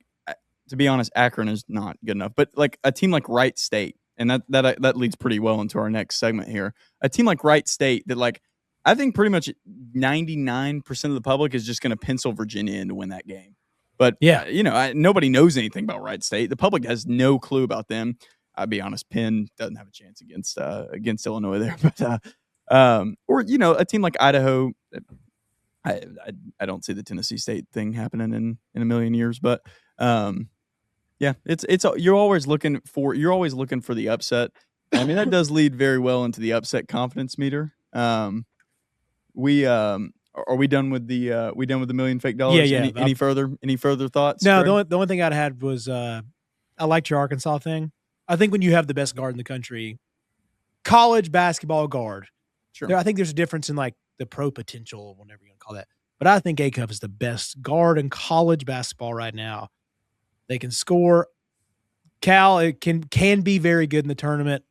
to be honest, Akron is not good enough. But like a team like Wright State, and that leads pretty well into our next segment here. A team like Wright State that, like, I think pretty much 99% of the public is just going to pencil Virginia in to win that game. But yeah, nobody knows anything about Wright State. The public has no clue about them. I'll be honest, Penn doesn't have a chance against Illinois there, but or a team like Idaho, I don't see the Tennessee State thing happening in a million years, but yeah, it's you're always looking for the upset. I mean, that does lead very well into the upset confidence meter. Are we done with the $1 million fake dollars? Yeah. Any further thoughts? No, the only thing I'd had was I liked your Arkansas thing. I think when you have the best guard in the country, college basketball guard, sure. I think there's a difference in like the pro potential, whatever you want to call that. But I think A-Cup is the best guard in college basketball right now. They can score. Cal it can be very good in the tournament.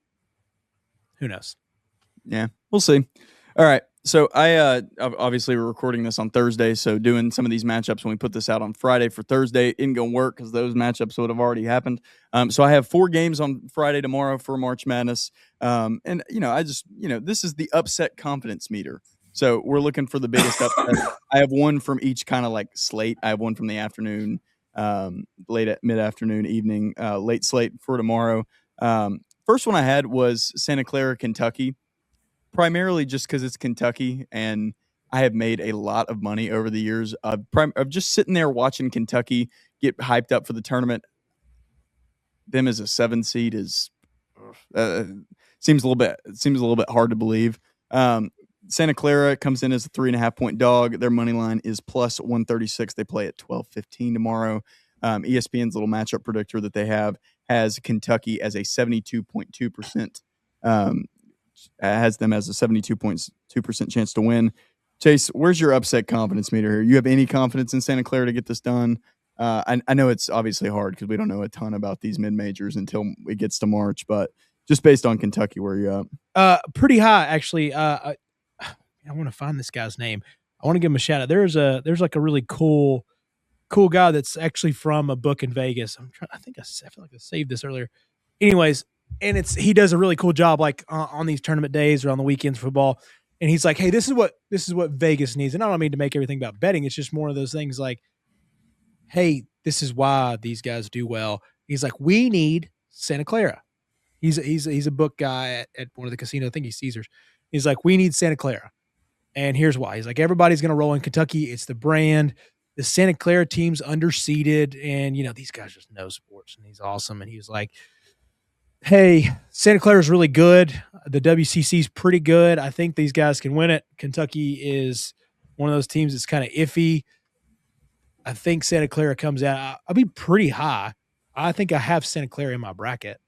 Who knows? Yeah, we'll see. All right. So I obviously we're recording this on Thursday, so doing some of these matchups when we put this out on Friday for Thursday isn't going to work because those matchups would have already happened. So I have 4 games on Friday tomorrow for March Madness, and this is the upset confidence meter. So we're looking for the biggest upset. I have one from each kind of like slate. I have one from the afternoon, mid-afternoon, evening, late slate for tomorrow. First one I had was Santa Clara, Kentucky. Primarily just because it's Kentucky, and I have made a lot of money over the years of just sitting there watching Kentucky get hyped up for the tournament. Them as a 7 seed is seems a little bit hard to believe. Santa Clara comes in as a 3.5-point dog. Their money line is plus 136. They play at 12:15 tomorrow. ESPN's little matchup predictor that they have has Kentucky as a 72.2% has them as a 72.2% chance to win. Chase, where's your upset confidence meter here? You have any confidence in Santa Clara to get this done? I know it's obviously hard because we don't know a ton about these mid-majors until it gets to March, but just based on Kentucky, where are you at? Pretty high, actually. I want to find this guy's name. I want to give him a shout out. There's like a really cool guy that's actually from a book in Vegas. I feel like I saved this earlier. Anyways, and he does a really cool job, like on these tournament days or on the weekends for football. And he's like, hey, this is what Vegas needs. And I don't mean to make everything about betting. It's just more of those things like, hey, this is why these guys do well. He's like, we need Santa Clara. He's a book guy at one of the casinos. I think he's Caesars. He's like, we need Santa Clara. And here's why. He's like, everybody's going to roll in Kentucky. It's the brand. The Santa Clara team's underseeded. And, these guys just know sports. And he's awesome. And he was like, hey, Santa Clara's really good. The WCC's pretty good. I think these guys can win it. Kentucky is one of those teams that's kind of iffy. I think Santa Clara comes out. I'll be pretty high. I think I have Santa Clara in my bracket.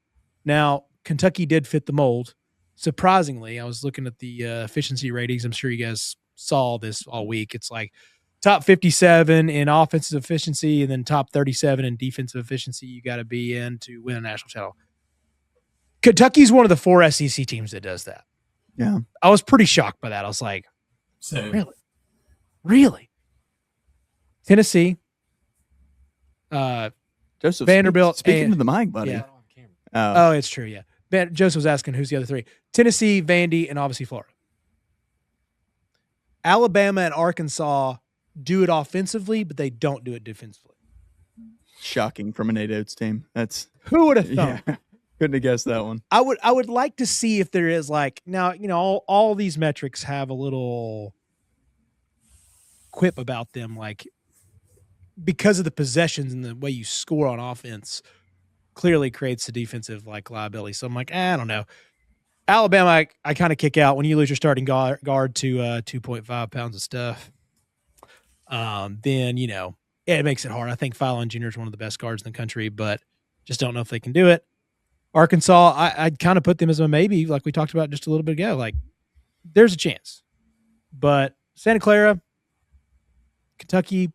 Now, Kentucky did fit the mold. Surprisingly, I was looking at the efficiency ratings. I'm sure you guys saw this all week. It's like top 57 in offensive efficiency and then top 37 in defensive efficiency you got to be in to win a national title. Kentucky's one of the 4 SEC teams that does that. Yeah. I was pretty shocked by that. I was like, Same. Really? Tennessee, Joseph, Vanderbilt. Speaking to the mic, buddy. Yeah. Oh, it's true, yeah. Joseph was asking who's the other 3. Tennessee, Vandy, and obviously Florida. Alabama and Arkansas do it offensively, but they don't do it defensively. Shocking from a Nate Oates team. That's who would have thought? Yeah. Couldn't have guessed that one. I would like to see if there is like now, all these metrics have a little quip about them, like because of the possessions and the way you score on offense clearly creates the defensive like liability. So I'm like, I don't know. Alabama, I kind of kick out when you lose your starting guard to 2.5 pounds of stuff. Then, it makes it hard. I think Philon Jr. is one of the best guards in the country, but just don't know if they can do it. Arkansas, I'd kind of put them as a maybe, like we talked about just a little bit ago. Like, there's a chance. But Santa Clara, Kentucky,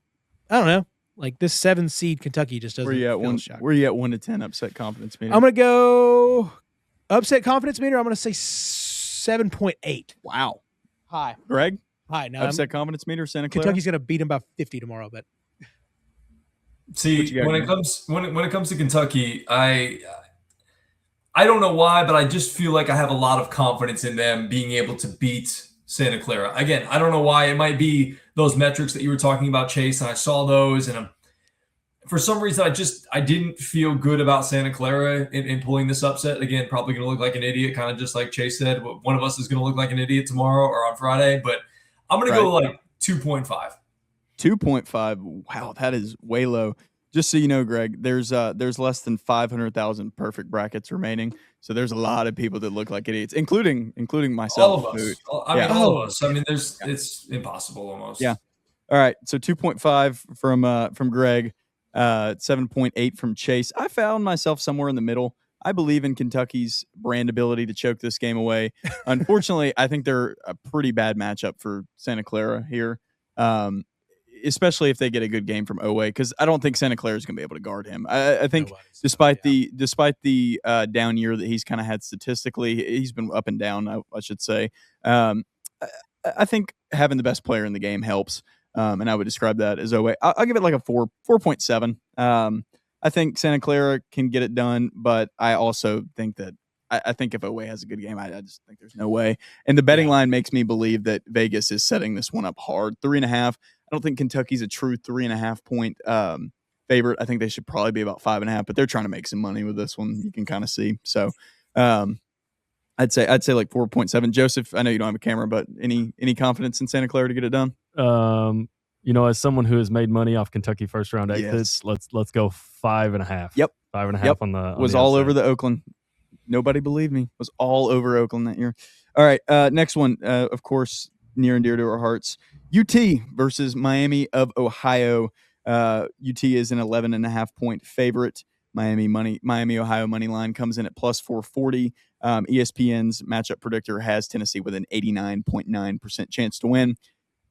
I don't know. Like, this 7 seed Kentucky just doesn't feel shocking. Where you at 1 to 10 upset confidence meter? I'm going to go upset confidence meter. I'm going to say 7.8. Wow. High. Greg? High. Now, upset confidence meter, Santa Clara? Kentucky's going to beat them by 50 tomorrow, but. See, when it comes to Kentucky, I don't know why, but I just feel like I have a lot of confidence in them being able to beat Santa Clara. Again, I don't know why. It might be those metrics that you were talking about, Chase, and I saw those, and for some reason, I didn't feel good about Santa Clara in pulling this upset. Again, probably going to look like an idiot, kind of just like Chase said. One of us is going to look like an idiot tomorrow or on Friday, but I'm going to go like 2.5. 2.5. Wow, that is way low. Just so you know, Greg, there's less than 500,000 perfect brackets remaining. So there's a lot of people that look like idiots, including myself. All of us. All of us. I mean, it's impossible almost. Yeah. All right. So 2.5 from Greg, 7.8 from Chase. I found myself somewhere in the middle. I believe in Kentucky's brand ability to choke this game away. Unfortunately, I think they're a pretty bad matchup for Santa Clara here. Especially if they get a good game from Owe, because I don't think Santa Clara is going to be able to guard him. I think despite the down year that he's kind of had statistically, he's been up and down, I should say. I think having the best player in the game helps, and I would describe that as Owe. I'll give it like a 4.7. I think Santa Clara can get it done, but I also think that I think if Owe has a good game, I just think there's no way. And the betting line makes me believe that Vegas is setting this one up hard. 3.5. I don't think Kentucky's a true 3.5 point favorite. I think they should probably be about 5.5, but they're trying to make some money with this one. You can kind of see. So I'd say like 4.7. Joseph, I know you don't have a camera, but any confidence in Santa Clara to get it done? As someone who has made money off Kentucky first round exits, let's go 5.5. Yep. 5.5 on the was all over the Oakland. Nobody believed me. Was all over Oakland that year. All right, next one, of course, near and dear to our hearts. UT versus Miami of Ohio. UT is an 11.5 point favorite. Miami, Ohio money line comes in at plus 440. ESPN's matchup predictor has Tennessee with an 89.9% chance to win.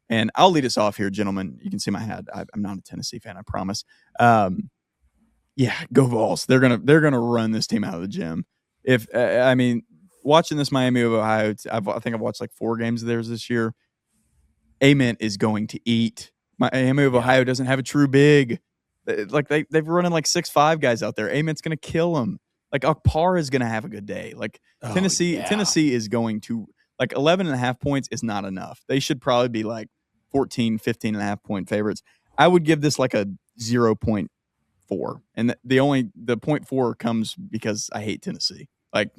And I'll lead us off here, gentlemen. You can see my hat. I'm not a Tennessee fan, I promise. Yeah, go Vols. They're gonna run this team out of the gym. If I mean, watching this Miami of Ohio, I think I've watched like 4 games of theirs this year. Ament is going to eat. Miami of Ohio doesn't have a true big. Like they've running like 6'5" guys out there. Ament's gonna kill them. Like Akpar is gonna have a good day. Like Tennessee is going to, like, 11.5 points is not enough. They should probably be like 14, 15.5 point favorites. I would give this like a 0.4. And the 0.4 comes because I hate Tennessee. Like,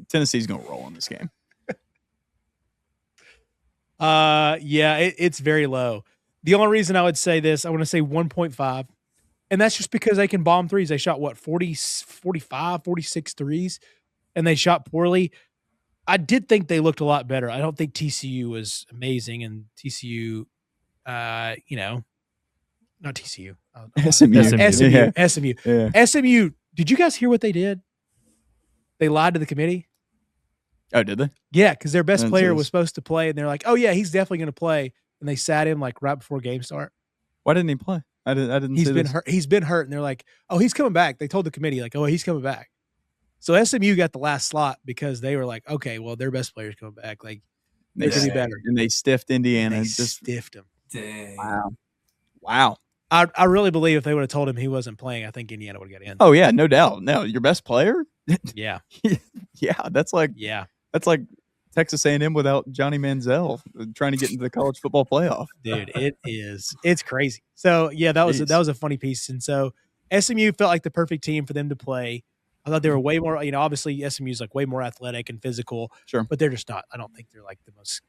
Tennessee's going to roll in this game. It's very low. The only reason I would say this, I want to say 1.5. And that's just because they can bomb threes. They shot 45, 46 threes, and they shot poorly. I did think they looked a lot better. I don't think TCU was amazing, and TCU, not TCU. SMU. Yeah. SMU. Did you guys hear what they did? They lied to the committee. Oh, did they? Yeah, because their best player was supposed to play, and they're like, "Oh yeah, he's definitely going to play." And they sat him like right before game start. Why didn't he play? I didn't. He's been hurt. He's been hurt, and they're like, "Oh, he's coming back." They told the committee like, "Oh, he's coming back." So SMU got the last slot because they were like, "Okay, well, their best player's coming back. Like, they're going to be better." And they stiffed Indiana. They stiffed him. Dang. Wow. I really believe if they would have told him he wasn't playing, I think Indiana would have got in. Oh yeah, no doubt. No, your best player. Yeah. Yeah, that's like Texas A&M without Johnny Manziel trying to get into the college football playoff. Dude, it's crazy. So yeah, that was a funny piece. And so SMU felt like the perfect team for them to play. I thought they were way more, obviously SMU is like way more athletic and physical. Sure. But they're just not. I don't think they're like the most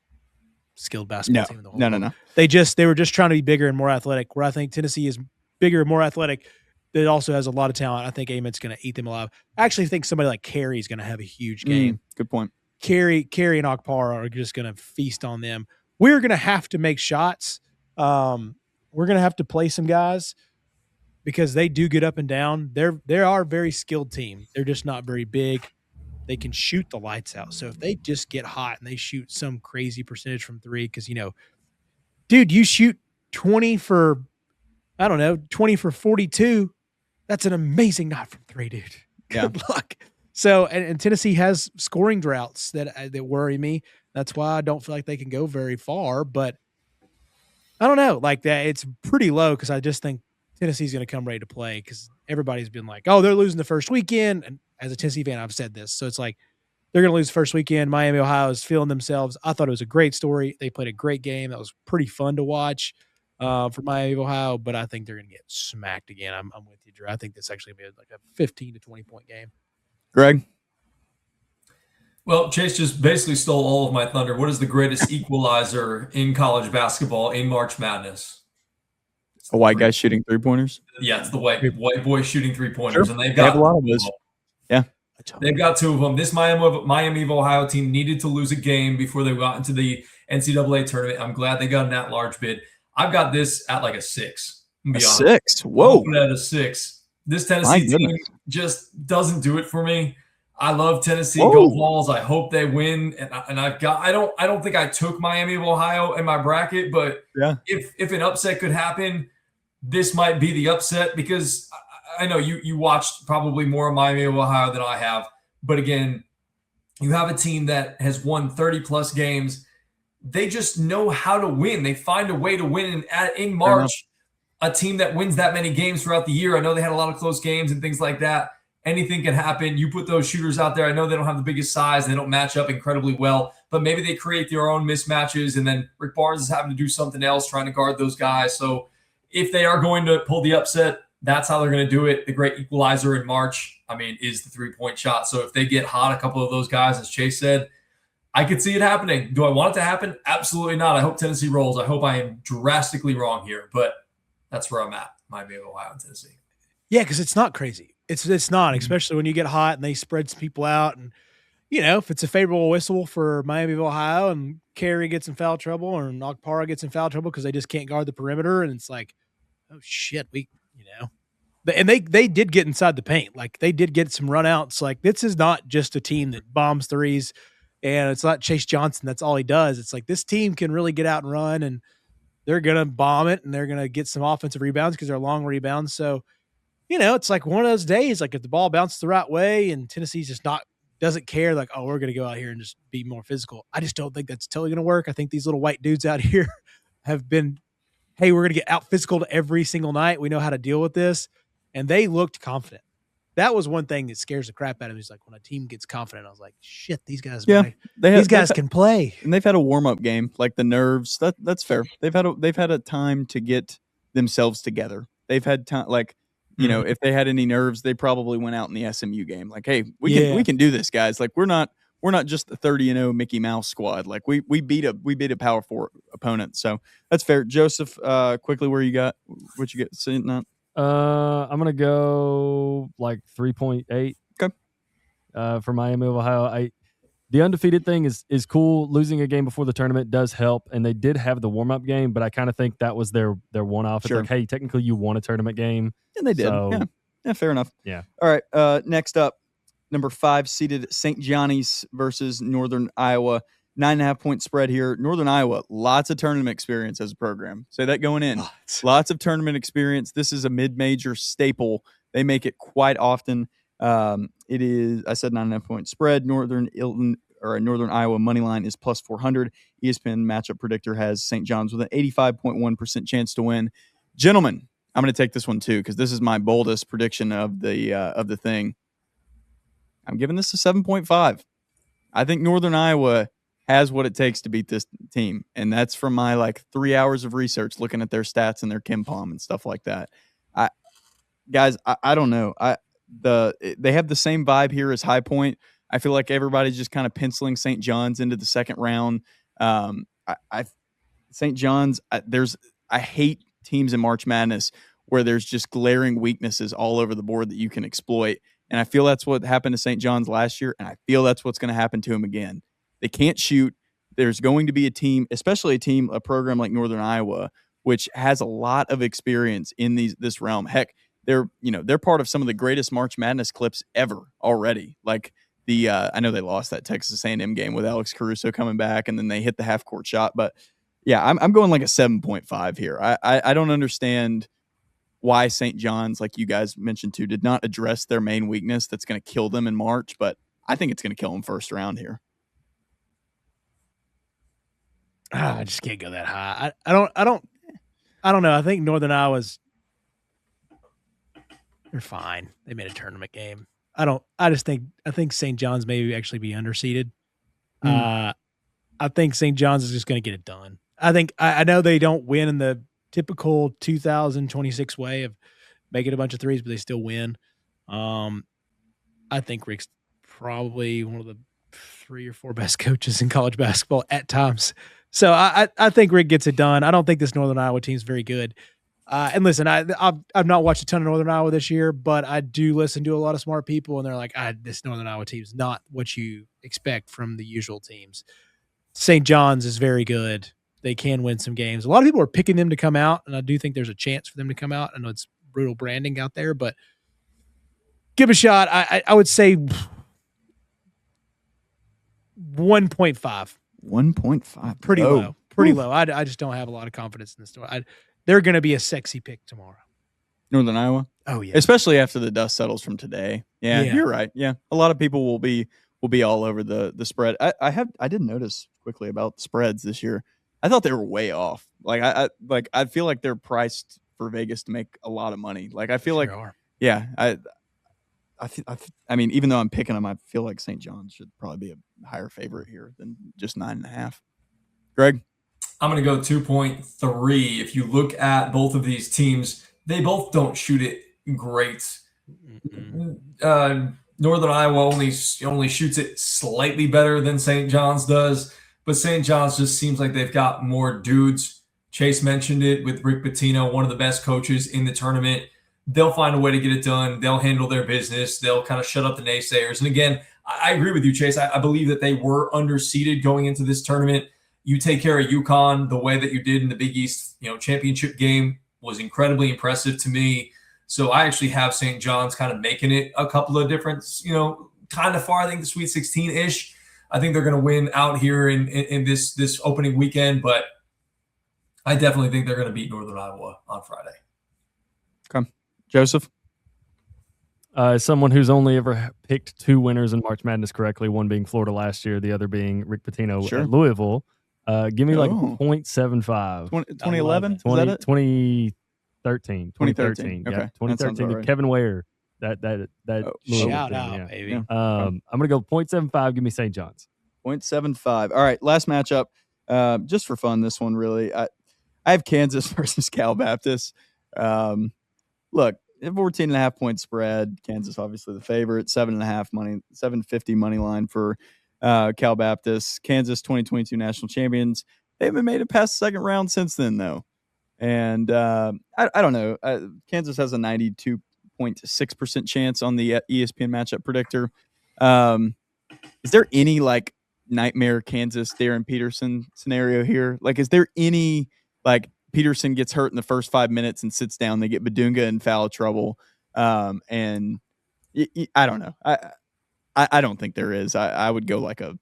skilled basketball team in the whole world. No. They were just trying to be bigger and more athletic, where I think Tennessee is bigger and more athletic. But it also has a lot of talent. I think Ament's going to eat them alive. I actually think somebody like Carey is going to have a huge game. Good point. Carey and Akpar are just going to feast on them. We're going to have to make shots. We're going to have to play some guys because they do get up and down. They are a very skilled team. They're just not very big. They can shoot the lights out. So if they just get hot and they shoot some crazy percentage from three, because, dude, you shoot 20 for 42. That's an amazing night from three, dude. Good luck. So, and Tennessee has scoring droughts that worry me. That's why I don't feel like they can go very far. But I don't know, like that. It's pretty low because I just think Tennessee's going to come ready to play because everybody's been like, oh, they're losing the first weekend. And as a Tennessee fan, I've said this. So it's like they're going to lose the first weekend. Miami, Ohio is feeling themselves. I thought it was a great story. They played a great game. That was pretty fun to watch for Miami, Ohio. But I think they're going to get smacked again. I'm with you, Drew. I think this actually going to be like a 15 to 20 point game. Greg? Well, Chase just basically stole all of my thunder. What is the greatest equalizer in college basketball in March Madness? A white guy shooting 3-pointers? Yeah, it's the white boy shooting 3-pointers. Sure. And they have a lot of those. Yeah. They've got 2 of them. This Miami of Ohio team needed to lose a game before they got into the NCAA tournament. I'm glad they got an at-large bid. I've got this at like a 6. A 6? Whoa. At a 6. This Tennessee team just doesn't do it for me. I love Tennessee. Whoa. Go Vols. I hope they win. And I don't think I took Miami of Ohio in my bracket, but if an upset could happen, this might be the upset because I know you watched probably more of Miami of Ohio than I have. But again, you have a team that has won 30-plus games. They just know how to win. They find a way to win in March. A team that wins that many games throughout the year. I know they had a lot of close games and things like that. Anything can happen. You put those shooters out there. I know they don't have the biggest size. And they don't match up incredibly well, but maybe they create their own mismatches. And then Rick Barnes is having to do something else, trying to guard those guys. So if they are going to pull the upset, that's how they're going to do it. The great equalizer in March, is the 3-point shot. So if they get hot, a couple of those guys, as Chase said, I could see it happening. Do I want it to happen? Absolutely not. I hope Tennessee rolls. I hope I am drastically wrong here, but that's where I'm at. Miami of Ohio and Tennessee. Yeah, because it's not crazy. It's not, especially when you get hot and they spread some people out. And, if it's a favorable whistle for Miami of Ohio and Carey gets in foul trouble or Akpara gets in foul trouble because they just can't guard the perimeter. And it's like, oh, shit, And they did get inside the paint. Like, they did get some runouts. Like, this is not just a team that bombs threes, and it's not Chase Johnson. That's all he does. It's like this team can really get out and run, and they're going to bomb it, and they're going to get some offensive rebounds because they're long rebounds. So, it's like one of those days, like if the ball bounces the right way and Tennessee's just doesn't care, like, oh, we're going to go out here and just be more physical. I just don't think that's totally going to work. I think these little white dudes out here have been, hey, we're going to get out physical every single night. We know how to deal with this. And they looked confident. That was one thing that scares the crap out of me. Is like when a team gets confident, I was like, shit, these guys, these guys can play. And they've had a warm-up game, like the nerves. That's fair. They've had a time to get themselves together. They've had time, like, if they had any nerves, they probably went out in the SMU game. Like, hey, we can do this, guys. Like, we're not just the 30-0 Mickey Mouse squad. Like, we beat a Power 4 opponent. So that's fair. Joseph, quickly, what you get sitting that? I'm gonna go like 3.8. Okay. For Miami of Ohio. The undefeated thing is cool. Losing a game before the tournament does help, and they did have the warm up game, but I kind of think that was their one off. It's like, hey, technically you won a tournament game, and they did. So, yeah, fair enough. Yeah. All right. Next up, number 5 seeded St. Johnny's versus Northern Iowa. 9.5-point spread here. Northern Iowa, lots of tournament experience as a program. Say that going in. Lots of tournament experience. This is a mid-major staple. They make it quite often. It is, I said 9.5-point spread. Northern Iowa money line is plus 400. ESPN matchup predictor has St. John's with an 85.1% chance to win. Gentlemen, I'm going to take this one too because this is my boldest prediction of the thing. I'm giving this a 7.5. I think Northern Iowa has what it takes to beat this team. And that's from my 3 hours of research looking at their stats and their KenPom and stuff like that. I don't know. They have the same vibe here as High Point. I feel like everybody's just kind of penciling St. John's into the second round. St. John's, I hate teams in March Madness where there's just glaring weaknesses all over the board that you can exploit. And I feel that's what happened to St. John's last year, and I feel that's what's going to happen to him again. They can't shoot. There's going to be a team, especially a program like Northern Iowa, which has a lot of experience in this realm. Heck, they're part of some of the greatest March Madness clips ever already. Like I know they lost that Texas A&M game with Alex Caruso coming back, and then they hit the half court shot. But yeah, I'm going like a 7.5 here. I don't understand why St. John's, like you guys mentioned too, did not address their main weakness that's going to kill them in March. But I think it's going to kill them first round here. I just can't go that high. I don't know. I think Northern Iowa's, they're fine. They made a tournament game. I think St. John's may actually be underseeded. I think St. John's is just going to get it done. I know they don't win in the typical 2026 way of making a bunch of threes, but they still win. I think Rick's probably one of the 3 or 4 best coaches in college basketball at times. So I think Rick gets it done. I don't think this Northern Iowa team is very good. And listen, I've not watched a ton of Northern Iowa this year, but I do listen to a lot of smart people, and they're like, this Northern Iowa team is not what you expect from the usual teams. St. John's is very good. They can win some games. A lot of people are picking them to come out, and I do think there's a chance for them to come out. I know it's brutal branding out there, but give a shot. I would say 1.5. 1.5. Pretty low. Pretty low. I just don't have a lot of confidence in this story. They're going to be a sexy pick tomorrow. Northern Iowa? Oh, yeah. Especially after the dust settles from today. Yeah, you're right. Yeah. A lot of people will be all over the spread. I did notice quickly about spreads this year. I thought they were way off. I feel like they're priced for Vegas to make a lot of money. Like I feel I mean, even though I'm picking them, I feel like St. John's should probably be a higher favorite here than just 9.5. Greg? I'm going to go 2.3. If you look at both of these teams, they both don't shoot it great. Northern Iowa only shoots it slightly better than St. John's does, but St. John's just seems like they've got more dudes. Chase mentioned it with Rick Pitino, one of the best coaches in the tournament. They'll find a way to get it done. They'll handle their business. They'll kind of shut up the naysayers. And again, I agree with you, Chase. I believe that they were underseeded going into this tournament. You take care of UConn the way that you did in the Big East, championship game was incredibly impressive to me. So I actually have St. John's kind of making it a couple of different, kind of far. I think the Sweet 16-ish. I think they're going to win out here in this opening weekend, but I definitely think they're going to beat Northern Iowa on Friday. Okay. Joseph? As someone who's only ever picked 2 winners in March Madness correctly, one being Florida last year, the other being Rick Pitino at Louisville, give me like 0.75. 2011? Is that it? 2013. 2013. Okay. Yeah, 2013. Right. Kevin Ware. That shout team, out, baby. Yeah. I'm going to go 0.75. Give me St. John's. 0.75. All right. Last matchup. Just for fun, this one really. I have Kansas versus Cal Baptist. Look, 14.5-point spread. Kansas obviously the favorite. 750 money line for Cal Baptist. Kansas 2022 national champions. They haven't made it past the second round since then, though. And I don't know. Kansas has a 92.6% chance on the ESPN matchup predictor. Is there any like nightmare Kansas Darren Peterson scenario here? Like, is there any like Peterson gets hurt in the first 5 minutes and sits down, they get Badunga in foul trouble? And I don't know. I don't think there is. I would go like a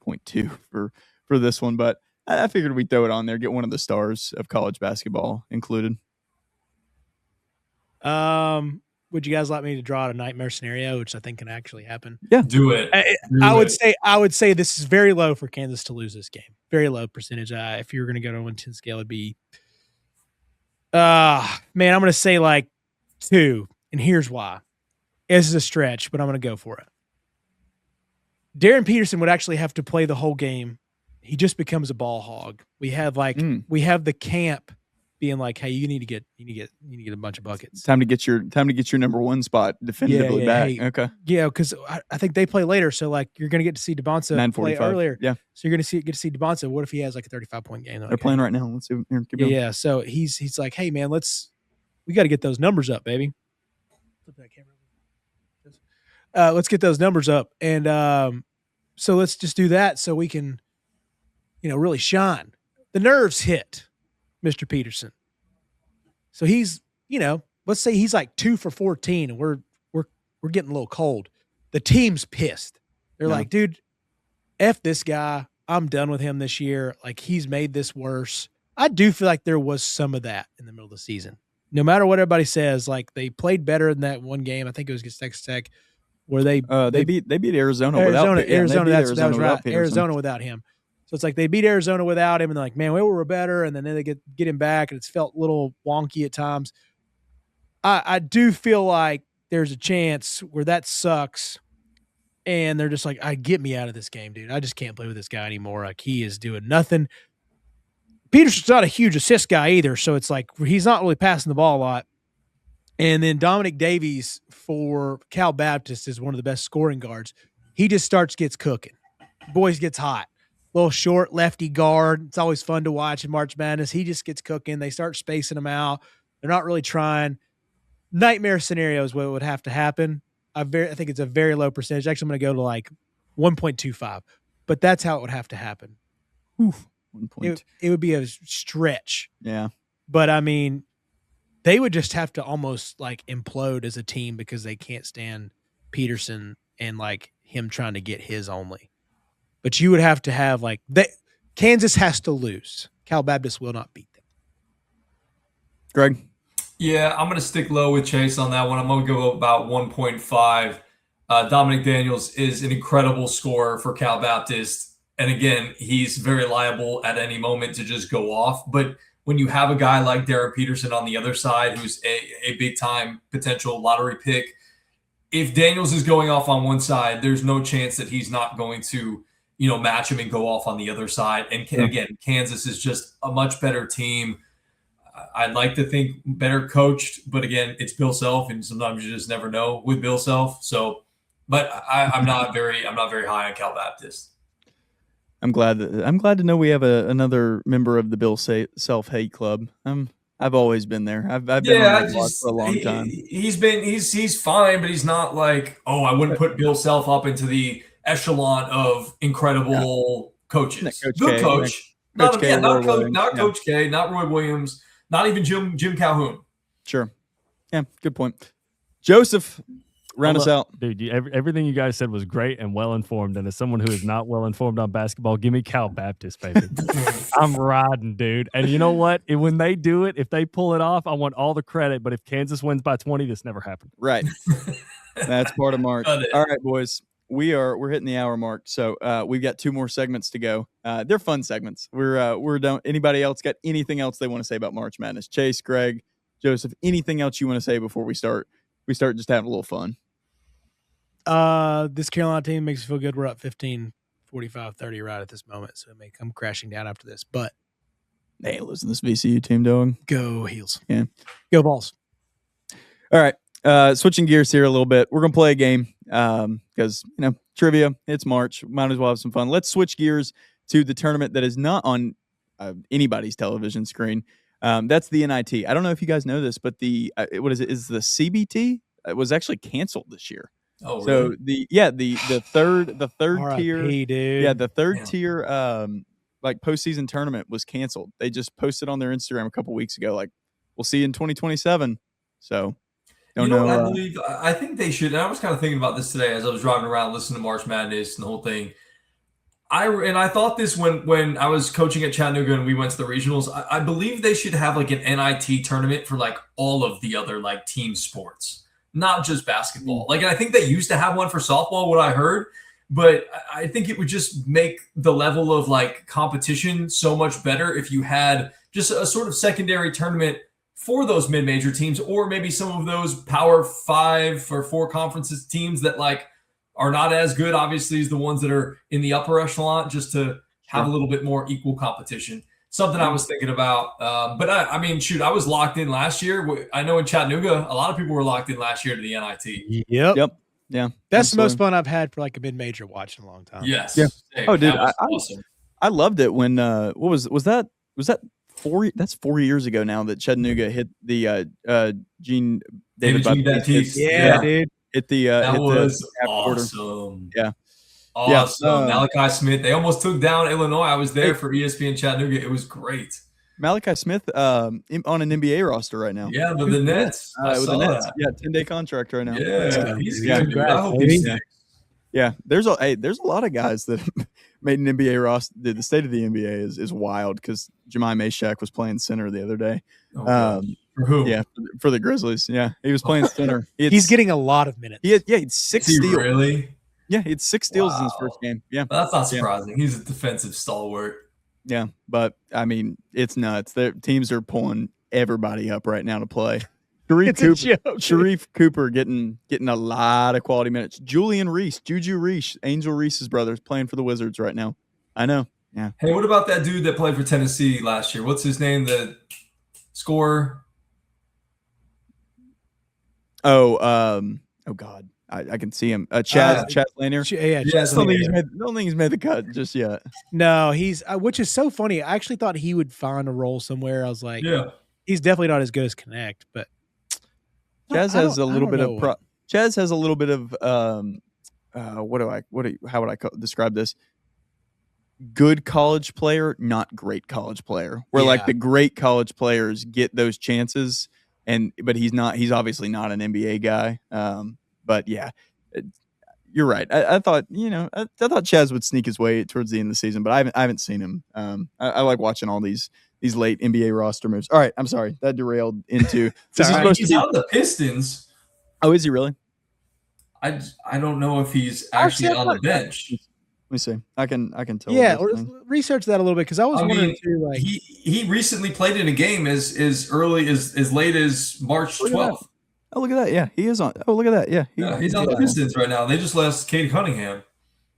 0.2 for this one, but I figured we'd throw it on there, get one of the stars of college basketball included. Would you guys like me to draw out a nightmare scenario, which I think can actually happen? Yeah, do it. I would say this is very low for Kansas to lose this game. Very low percentage. If you were going to go to a 1-10 scale, it'd be, I'm going to say like 2, and here's why. This is a stretch, but I'm going to go for it. Darren Peterson would actually have to play the whole game. He just becomes a ball hog. We have the camp being like, hey, you need to get a bunch of buckets. Time to get your number 1 spot definitively back. Hey, okay. Yeah, because I think they play later, so like you're going to get to see DeBonsa play earlier. Yeah. So you're going to get to see DeBonsa. What if he has like a 35-point game? They're playing right now. Let's see. Here, keep going. Yeah. So he's like, hey man, we got to get those numbers up, baby. Flip that camera. Let's get those numbers up, and so let's just do that so we can, really shine. The nerves hit Mr. Peterson. So he's, let's say he's like 2 for 14, and we're getting a little cold. The team's pissed. They're like, dude, F this guy. I'm done with him this year. Like, he's made this worse. I do feel like there was some of that in the middle of the season. No matter what everybody says, like they played better in that one game. I think it was against Texas Tech, where they beat Arizona without Arizona. That was right. Peterson. Arizona without him. So it's like they beat Arizona without him, and they're like, man, we were better. And then they get him back, and it's felt a little wonky at times. I do feel like there's a chance where that sucks, and they're just like, get me out of this game, dude. I just can't play with this guy anymore. Like, he is doing nothing. Peterson's not a huge assist guy either, so it's like he's not really passing the ball a lot. And then Dominic Davies for Cal Baptist is one of the best scoring guards. He just gets cooking. Boys gets hot. Little short lefty guard. It's always fun to watch in March Madness. He just gets cooking. They start spacing him out. They're not really trying. Nightmare scenario is what would have to happen. I think it's a very low percentage. Actually, I'm going to go to like 1.25, but that's how it would have to happen. Oof. It would be a stretch. Yeah. But I mean, they would just have to almost like implode as a team because they can't stand Peterson and like him trying to get his only. But you would have to have like Kansas has to lose. Cal Baptist will not beat them. Greg? Yeah, I'm going to stick low with Chase on that one. I'm going to go about 1.5. Dominic Daniels is an incredible scorer for Cal Baptist. And again, he's very liable at any moment to just go off. But when you have a guy like Darren Peterson on the other side, who's a big-time potential lottery pick, if Daniels is going off on one side, there's no chance that he's not going to, match him and go off on the other side. And again, Kansas is just a much better team. I'd like to think better coached, but again, it's Bill Self, and sometimes you just never know with Bill Self. So, but I'm not very high on Cal Baptist. I'm glad to know we have another member of the Bill Self hate club. I've always been there. I've been on that block for a long time. He's fine, but he's not like, I wouldn't put Bill Self up into the echelon of incredible coaches. Good coach. Not Coach K, not Roy Williams, not even Jim Calhoun. Sure. Yeah, good point. Joseph, round us out. Dude, everything you guys said was great and well-informed. And as someone who is not well-informed on basketball, give me Cal Baptist, baby. I'm riding, dude. And you know what? When they do it, if they pull it off, I want all the credit. But if Kansas wins by 20, this never happened. Right. That's part of March. All right, boys. We're hitting the hour mark. So we've got 2 more segments to go. They're fun segments. We're done. Anybody else got anything else they want to say about March Madness? Chase, Greg, Joseph, anything else you want to say before we start just having a little fun? This Carolina team makes me feel good. We're up 15, 45, 30 right at this moment. So it may come crashing down after this. But they ain't losing this VCU team, dog. Go Heels. Yeah. Go Balls. All right. Switching gears here a little bit. We're going to play a game because, trivia, it's March. Might as well have some fun. Let's switch gears to the tournament that is not on anybody's television screen. That's the NIT. I don't know if you guys know this, but what is it? Is the CBT? It was actually canceled this year. Oh, so really? the third tier, dude. yeah, the third tier like postseason tournament was canceled. They just posted on their Instagram a couple weeks ago, like, we'll see you in 2027. So don't know. What I think they should. And I was kind of thinking about this today as I was driving around listening to March Madness and the whole thing. I thought this when I was coaching at Chattanooga and we went to the regionals. I believe they should have like an NIT tournament for like all of the other like team sports, not just basketball. Like, and I think they used to have one for softball, what I heard, but I think it would just make the level of like competition so much better if you had just a sort of secondary tournament for those mid-major teams, or maybe some of those Power 5 or 4 conferences teams that like are not as good, obviously, as the ones that are in the upper echelon, just to have a little bit more equal competition. Something I was thinking about. But I mean, shoot, I was locked in last year. I know in Chattanooga, a lot of people were locked in last year to the NIT. Yep. Yeah. That's the most fun I've had for like a mid-major watch in a long time. Yes. Yeah. Hey, oh, dude, awesome. I loved it when what was that 4 years ago now that Chattanooga hit the David Baptiste. Yeah, dude. Hit the that was awesome. Yeah. Awesome. Yeah. Malachi Smith. They almost took down Illinois. I was there for ESPN Chattanooga. It was great. Malachi Smith on an NBA roster right now. Yeah, with the Nets. With the Nets. Yeah, 10-day contract right now. Yeah, he's good. I hope he's sick. Yeah, there's a lot of guys that made an NBA roster. The state of the NBA is wild because Jemai Meshack was playing center the other day. For who? Yeah, for the Grizzlies. Yeah, he was playing center. He's getting a lot I He had 6 steals. Really? Yeah, he had 6 steals in his first game. Yeah, well, that's not surprising. He's a defensive stalwart. Yeah, but I mean, it's nuts. Their teams are pulling everybody up right now to play. Sharif Cooper getting a lot of quality minutes. Julian Reese, Juju Reese, Angel Reese's brothers playing for the Wizards right now. I know. Yeah. Hey, what about that dude that played for Tennessee last year? What's his name? The scorer. Oh God. I can see him. Chaz Lanier. Yeah, I don't think he's made the cut just yet. No, he's which is so funny. I actually thought he would find a role somewhere. I was like, yeah, he's definitely not as good as Connect, but Chaz has a little bit of Chaz has a little bit of how would I describe this? Good college player, not great college player. Where like the great college players get those chances, but he's obviously not an NBA guy. But yeah, you're right. I thought I thought Chaz would sneak his way towards the end of the season, but I haven't seen him. I like watching all these late NBA roster moves. All right, I'm sorry that derailed into. He's out of the Pistons. Oh, is he really? I don't know if he's actually on the bench. Let me see. I can tell. Yeah, or research that a little bit because I was wondering too. Like he recently played in a game as late as March 12th. Oh, look at that. Yeah, he is on. Oh, look at that. Yeah. He's on the Pistons right now. They just lost Cade Cunningham.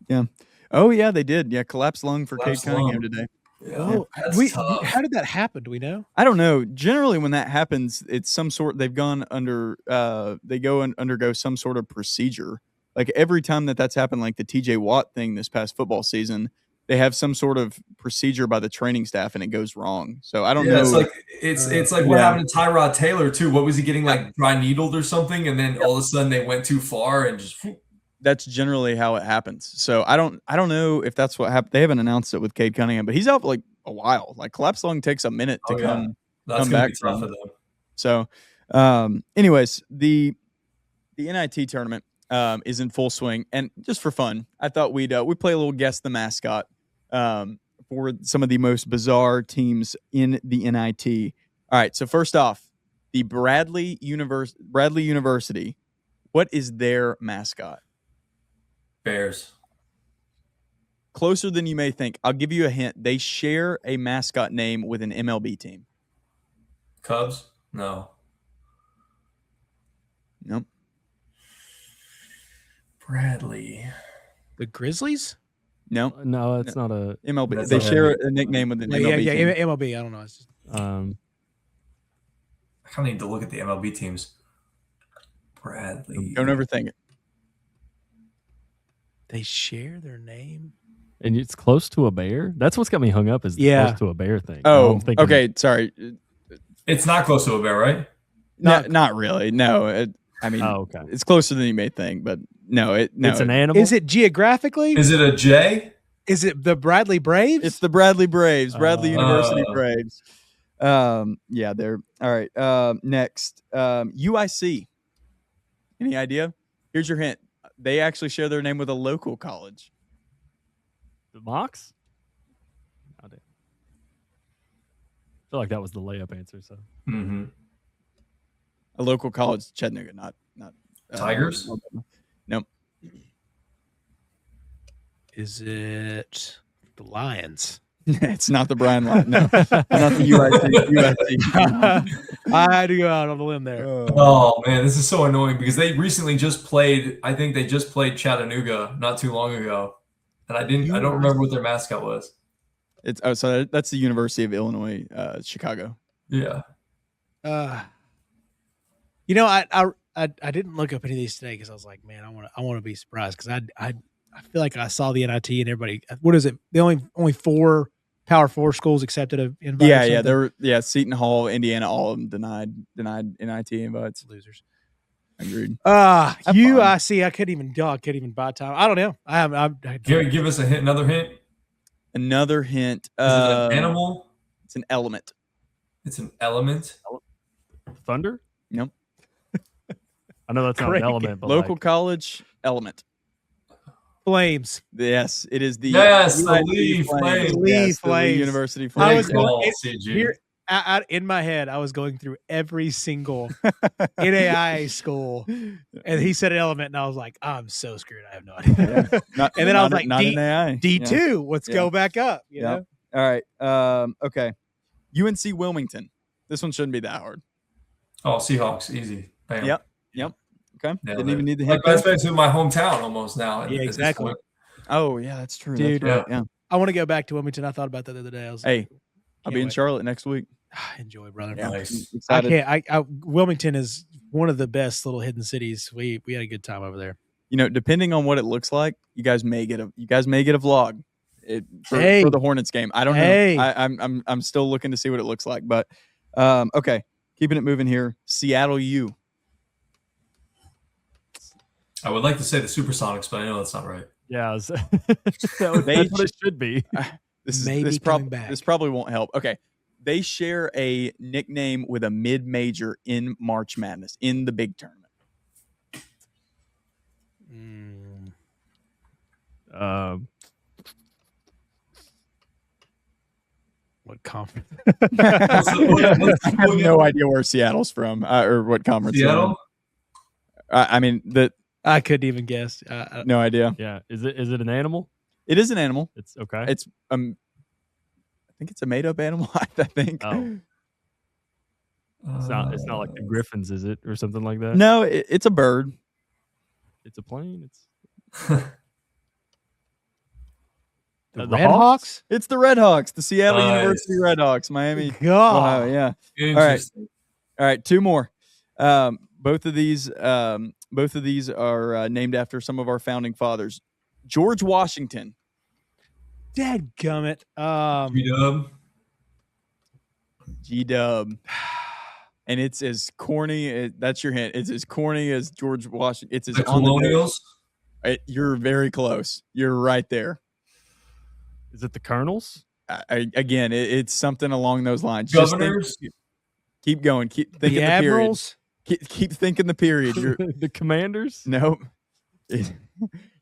Yeah. Oh, yeah, they did. Yeah, collapsed lung for Cade Cunningham today. Yeah, how did that happen? Do we know? I don't know. Generally, when that happens, it's some sort. They've gone under. They go and undergo some sort of procedure. Like every time that's happened, like the TJ Watt thing this past football season, they have some sort of procedure by the training staff and it goes wrong. So I don't know. It's like what happened to Tyrod Taylor too. What was he getting, like dry needled or something? And then all of a sudden they went too far and just. That's generally how it happens. So I don't know if that's what happened. They haven't announced it with Cade Cunningham, but he's out for like a while. Like collapse lung takes a minute to come That's back from. So Anyways, the NIT tournament is in full swing, and just for fun, I thought we'd play a little guess the mascot for some of the most bizarre teams in the NIT. All right, so first off, the Bradley University. What is their mascot? Bears. Closer than you may think. I'll give you a hint. They share a mascot name with an MLB team. Cubs? No. Nope. Bradley. The Grizzlies? No. No, it's not a MLB. That's They not share MLB. a nickname with an Yeah, MLB team. MLB. I don't know. It's just, um I kind of need to look at the MLB teams. Bradley. Don't overthink it. they share their name. and it's close to a bear. That's what's got me hung up is the Yeah. close to a bear thing. Oh, I'm thinking, okay. Sorry. It's not close to a bear, right? Not really. No. I mean, Oh, okay. it's closer than you may think, but no. It's an animal. Is it geographically? Is it a J? Is it the Bradley Braves? It's the Bradley Braves, Bradley University Oh. Braves. Yeah, they're all right. Next, UIC. Any idea? Here's your hint. They actually share their name with a local college. The Mox? I feel like that was the layup answer. So Mm-hmm. A local college, Chattanooga, not Tigers? Nope. Is it the Lions? It's not the Brian Lion. No, not the UIC. I had to go out on the limb there. Oh man, this is so annoying because they recently just played. I think they just played Chattanooga not too long ago, and I don't remember what their mascot was. So that's the University of Illinois, Chicago. Yeah. You know, I didn't look up any of these today because I was like, man, I want to be surprised because I feel like I saw the NIT and everybody. What is it? The only 4 Power 4 schools accepted an invite. Yeah. Seton Hall, Indiana, all of them denied NIT invites. Losers. Agreed. UIC. I couldn't even buy time. I don't know. Give us a hint. Another hint. Another hint. Is it an animal? It's an element. It's an element. Thunder? Nope. I know that's not Great. an element, but Local like, college element. Flames. Yes, it is the Yes, the UIC Lee Flames. Lee Yes, the Lee Flames. University I Flames. was Big going- ball, it- CG. Here, in my head, I was going through every single NAIA school, and he said an element, and I was like, I'm so screwed. I have no idea. Not- And then I was not- like, not an AI. D2. Let's Yeah. go back up. You Yeah. know? Yeah. All right. Okay. UNC Wilmington. This one shouldn't be that hard. Oh, Seahawks, easy. Bam. Yep. Okay. Nailed Didn't it. even need the Like hint. that's basically my hometown almost now. Yeah, at this exactly. point. Oh yeah, that's true. Dude, That's right. Yeah. I want to go back to Wilmington. I thought about that the other day. I was Hey, like, I'll be in wait. Charlotte next week. Enjoy, brother. Yeah. Nice. I Excited. can't. Wilmington is one of the best little hidden cities. We had a good time over there. You know, depending on what it looks like, you guys may get a vlog. For the Hornets game. I don't Hey. know. I'm still looking to see what it looks like. But okay, keeping it moving here. Seattle U. I would like to say the Supersonics, but I know that's not right. yeah, that's what it should be. Maybe This coming back. probably won't help. Okay. They share a nickname with a mid-major in March Madness in the big tournament. What conference? I have no idea where Seattle's from or what conference. they're in. Seattle? I mean, I couldn't even guess. no idea. Yeah, is it an animal? It is an animal. It's okay. It's I think it's a made-up animal. I think. Oh. It's not like the Griffins, is it, or something like that? No, it's a bird. It's a plane. It's The The Red Hawks? Hawks? It's the Red Hawks, the Seattle Nice. University Red Hawks, Miami. God. Ohio, yeah. Interesting. All right, 2 more. Both of these are named after some of our founding fathers. George Washington. Dadgummit. G-Dub. G-Dub. And it's as corny. That's your hint. It's as corny as George Washington. It's as The on the nose. Colonials. You're very close. You're right there. Is it the Colonels? Again, it's something along those lines. Just Governors. keep going. Keep thinking The the period. Admirals. Keep thinking the period. The Commanders? Nope.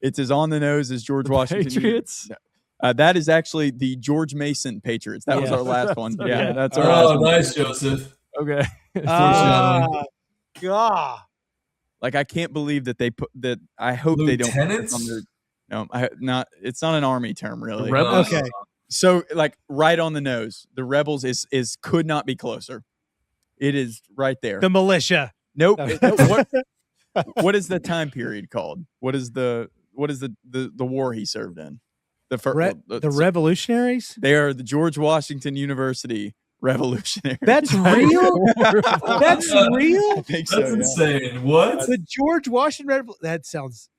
It's as on the nose as George Washington. Patriots? That is actually the George Mason Patriots. That was our last one. Yeah, that's our last Oh, one. nice, Joseph. Okay. God. Like, I can't believe that they put that. I hope they don't put this on their. No, it's not an army term, really. The Rebels? Okay. So, like, right on the nose. The Rebels is could not be closer. It is right there. The militia. Nope. What is the time period called? What is the war he served in? The revolutionaries? They are the George Washington University revolutionaries. That's real? That's real? I think so. That's insane. What? The George Washington that sounds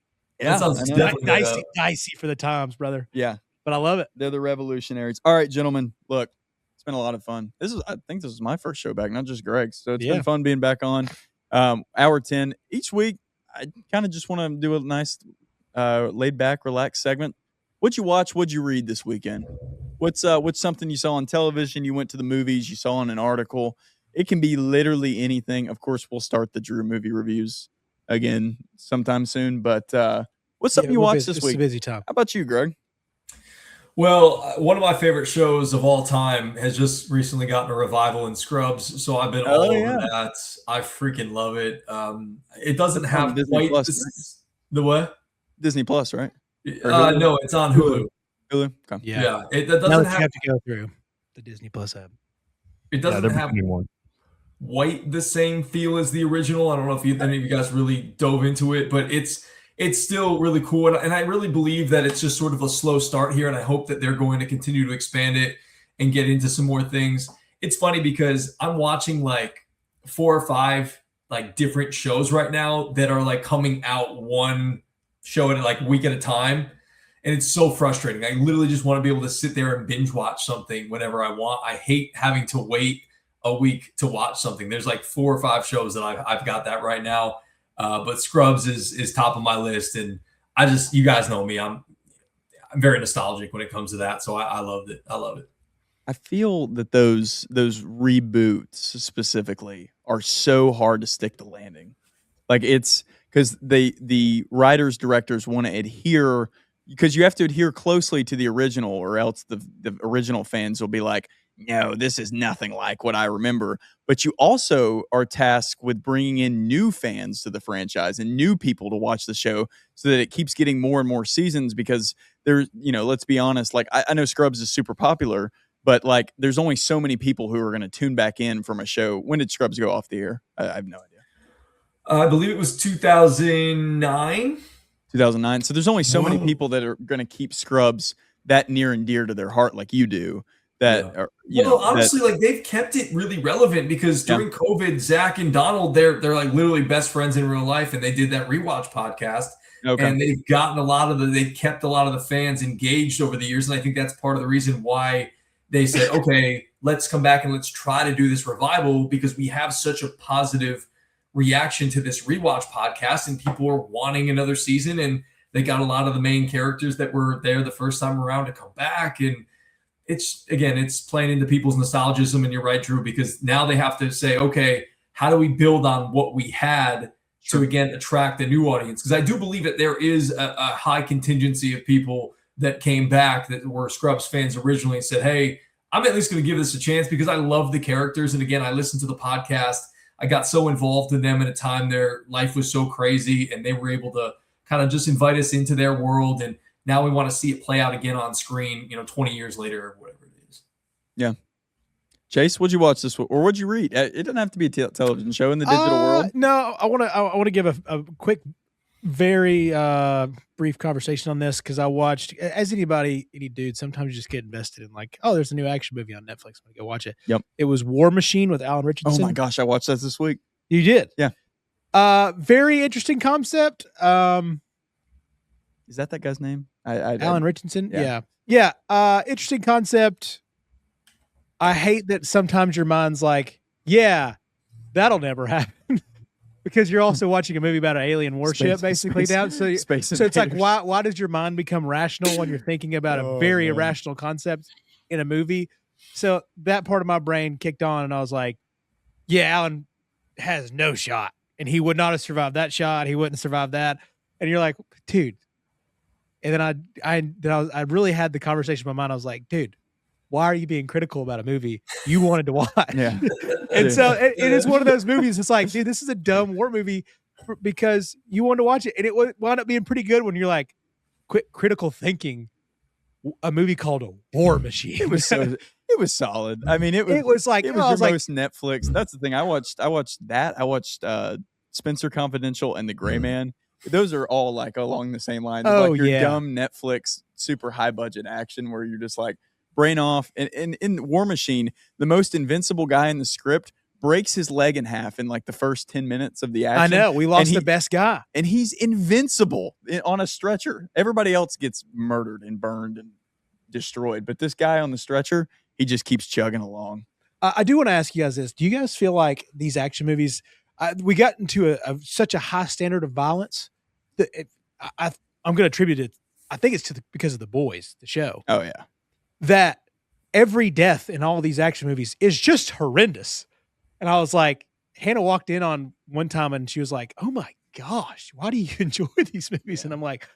That sounds definitely dicey for the times, brother. Yeah. But I love it. They're the revolutionaries. All right, gentlemen. Look, it's been a lot of fun. I think this is my first show back, not just Greg's. So it's been fun being back on. Hour 10 each week. I kind of just want to do a nice laid back, relaxed segment. What'd you watch? What'd you read this weekend? What's something you saw on television? You went to the movies. You saw in an article. It can be literally anything. Of course, we'll start the Drew movie reviews again sometime soon. But what's something you watched this week? It's a busy time. How about you, Greg? Well, one of my favorite shows of all time has just recently gotten a revival in Scrubs, so I've been all over that. I freaking love it. It doesn't have Disney Plus, the what? Disney Plus, right? No, it's on Hulu. Hulu. Okay. Yeah. It doesn't now have you have to go through the Disney Plus app. It doesn't have quite the same feel as the original. I don't know if any of you guys really dove into it, but it's still really cool. And I really believe that it's just sort of a slow start here. And I hope that they're going to continue to expand it and get into some more things. It's funny because I'm watching like 4 or 5 like different shows right now that are like coming out one show at like week at a time. And it's so frustrating. I literally just want to be able to sit there and binge watch something whenever I want. I hate having to wait a week to watch something. There's like 4 or 5 shows that I've got that right now. But Scrubs is top of my list. And you guys know me. I'm very nostalgic when it comes to that. So I loved it. I love it. I feel that those reboots specifically are so hard to stick the landing. Like, it's because the writers, directors want to adhere, because you have to adhere closely to the original, or else the original fans will be like, no, this is nothing like what I remember. But you also are tasked with bringing in new fans to the franchise and new people to watch the show, so that it keeps getting more and more seasons. Because let's be honest, like I know Scrubs is super popular, but like there's only so many people who are going to tune back in from a show. When did Scrubs go off the air? I have no idea. I believe it was 2009. 2009. So there's only so many people that are going to keep Scrubs that near and dear to their heart, like you do. Honestly, like they've kept it really relevant, because during COVID, Zach and Donald, they're like literally best friends in real life, and they did that rewatch podcast. Okay. And they've gotten they've kept a lot of the fans engaged over the years, and I think that's part of the reason why they said, okay, let's come back and let's try to do this revival, because we have such a positive reaction to this rewatch podcast, and people are wanting another season, and they got a lot of the main characters that were there the first time around to come back. And it's playing into people's nostalgism. And you're right, Drew, because now they have to say, okay, how do we build on what we had to again attract a new audience? Because I do believe that there is a high contingency of people that came back that were Scrubs fans originally and said, hey, I'm at least going to give this a chance because I love the characters. And again, I listened to the podcast. I got so involved in them at a time their life was so crazy, and they were able to kind of just invite us into their world. And now we want to see it play out again on screen, 20 years later or whatever it is. Yeah. Chase, what'd you watch this week, or what'd you read? It doesn't have to be a television show in the digital world. No, I want to give a quick, very brief conversation on this, because I watched, as any dude, sometimes you just get invested in like, oh, there's a new action movie on Netflix. I'm gonna go watch it. Yep. It was War Machine with Alan Richardson. Oh my gosh, I watched that this week. You did? Yeah. Very interesting concept. Is that guy's name? Alan Richardson. Yeah. Interesting concept. I hate that sometimes your mind's like, yeah, that'll never happen. Because you're also watching a movie about an alien warship, basically down. So it's like, why does your mind become rational when you're thinking about a very irrational concept in a movie? So that part of my brain kicked on, and I was like, yeah, Alan has no shot and he would not have survived that shot. He wouldn't survive that. And you're like, dude. And then I really had the conversation in my mind. I was like, dude, why are you being critical about a movie you wanted to watch? Yeah. And so it is one of those movies. It's like, dude, this is a dumb war movie because you wanted to watch it. And it wound up being pretty good when you're like, quit critical thinking a movie called A War Machine. It was solid. I mean, it was like, it was your most Netflix. That's the thing. I watched that. I watched Spencer Confidential and The Gray Man. Those are all like along the same lines. Oh, Like your yeah. dumb Netflix super high budget action where you're just like brain off. And in War Machine, the most invincible guy in the script breaks his leg in half in like the first 10 minutes of the action. I know. We lost the best guy. And he's invincible on a stretcher. Everybody else gets murdered and burned and destroyed. But this guy on the stretcher, he just keeps chugging along. I do want to ask you guys this. Do you guys feel like these action movies, we got into such a high standard of violence that I'm going to attribute it, I think it's because of The Boys, the show. Oh, yeah. That every death in all these action movies is just horrendous. And I was like, Hannah walked in on one time and she was like, oh my gosh, why do you enjoy these movies? And I'm like,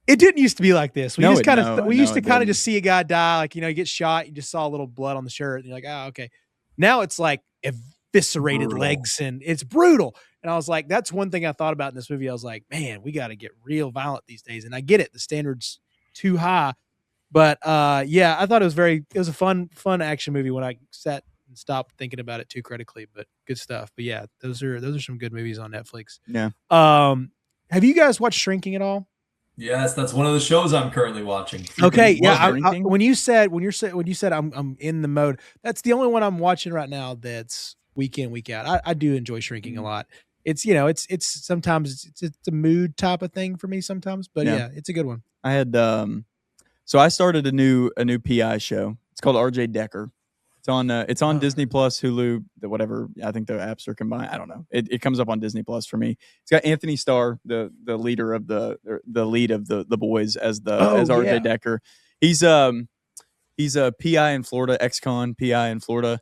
it didn't used to be like this. We used to kind of just see a guy die, like, you get shot, you just saw a little blood on the shirt, and you're like, oh, okay. Now it's like eviscerated legs, and it's brutal. And I was like, that's one thing I thought about in this movie. I was like, man, we got to get real violent these days. And I get it, the standard's too high. But yeah, I thought it was a fun action movie when I sat and stopped thinking about it too critically. But good stuff. But yeah, those are some good movies on Netflix. Yeah. Have you guys watched Shrinking at all? Yes, that's one of the shows I'm currently watching. Okay, yeah. When you said I'm in the mode, that's the only one I'm watching right now. That's week in, week out. I do enjoy Shrinking a lot. It's it's sometimes it's a mood type of thing for me sometimes, but yeah, it's a good one. I had so I started a new PI show. It's called RJ Decker. It's on Disney Plus, Hulu, whatever. I think the apps are combined. I don't know. It comes up on Disney Plus for me. It's got Anthony Starr, the leader of the lead of the boys as RJ Decker. He's a PI in Florida, ex-con PI in Florida.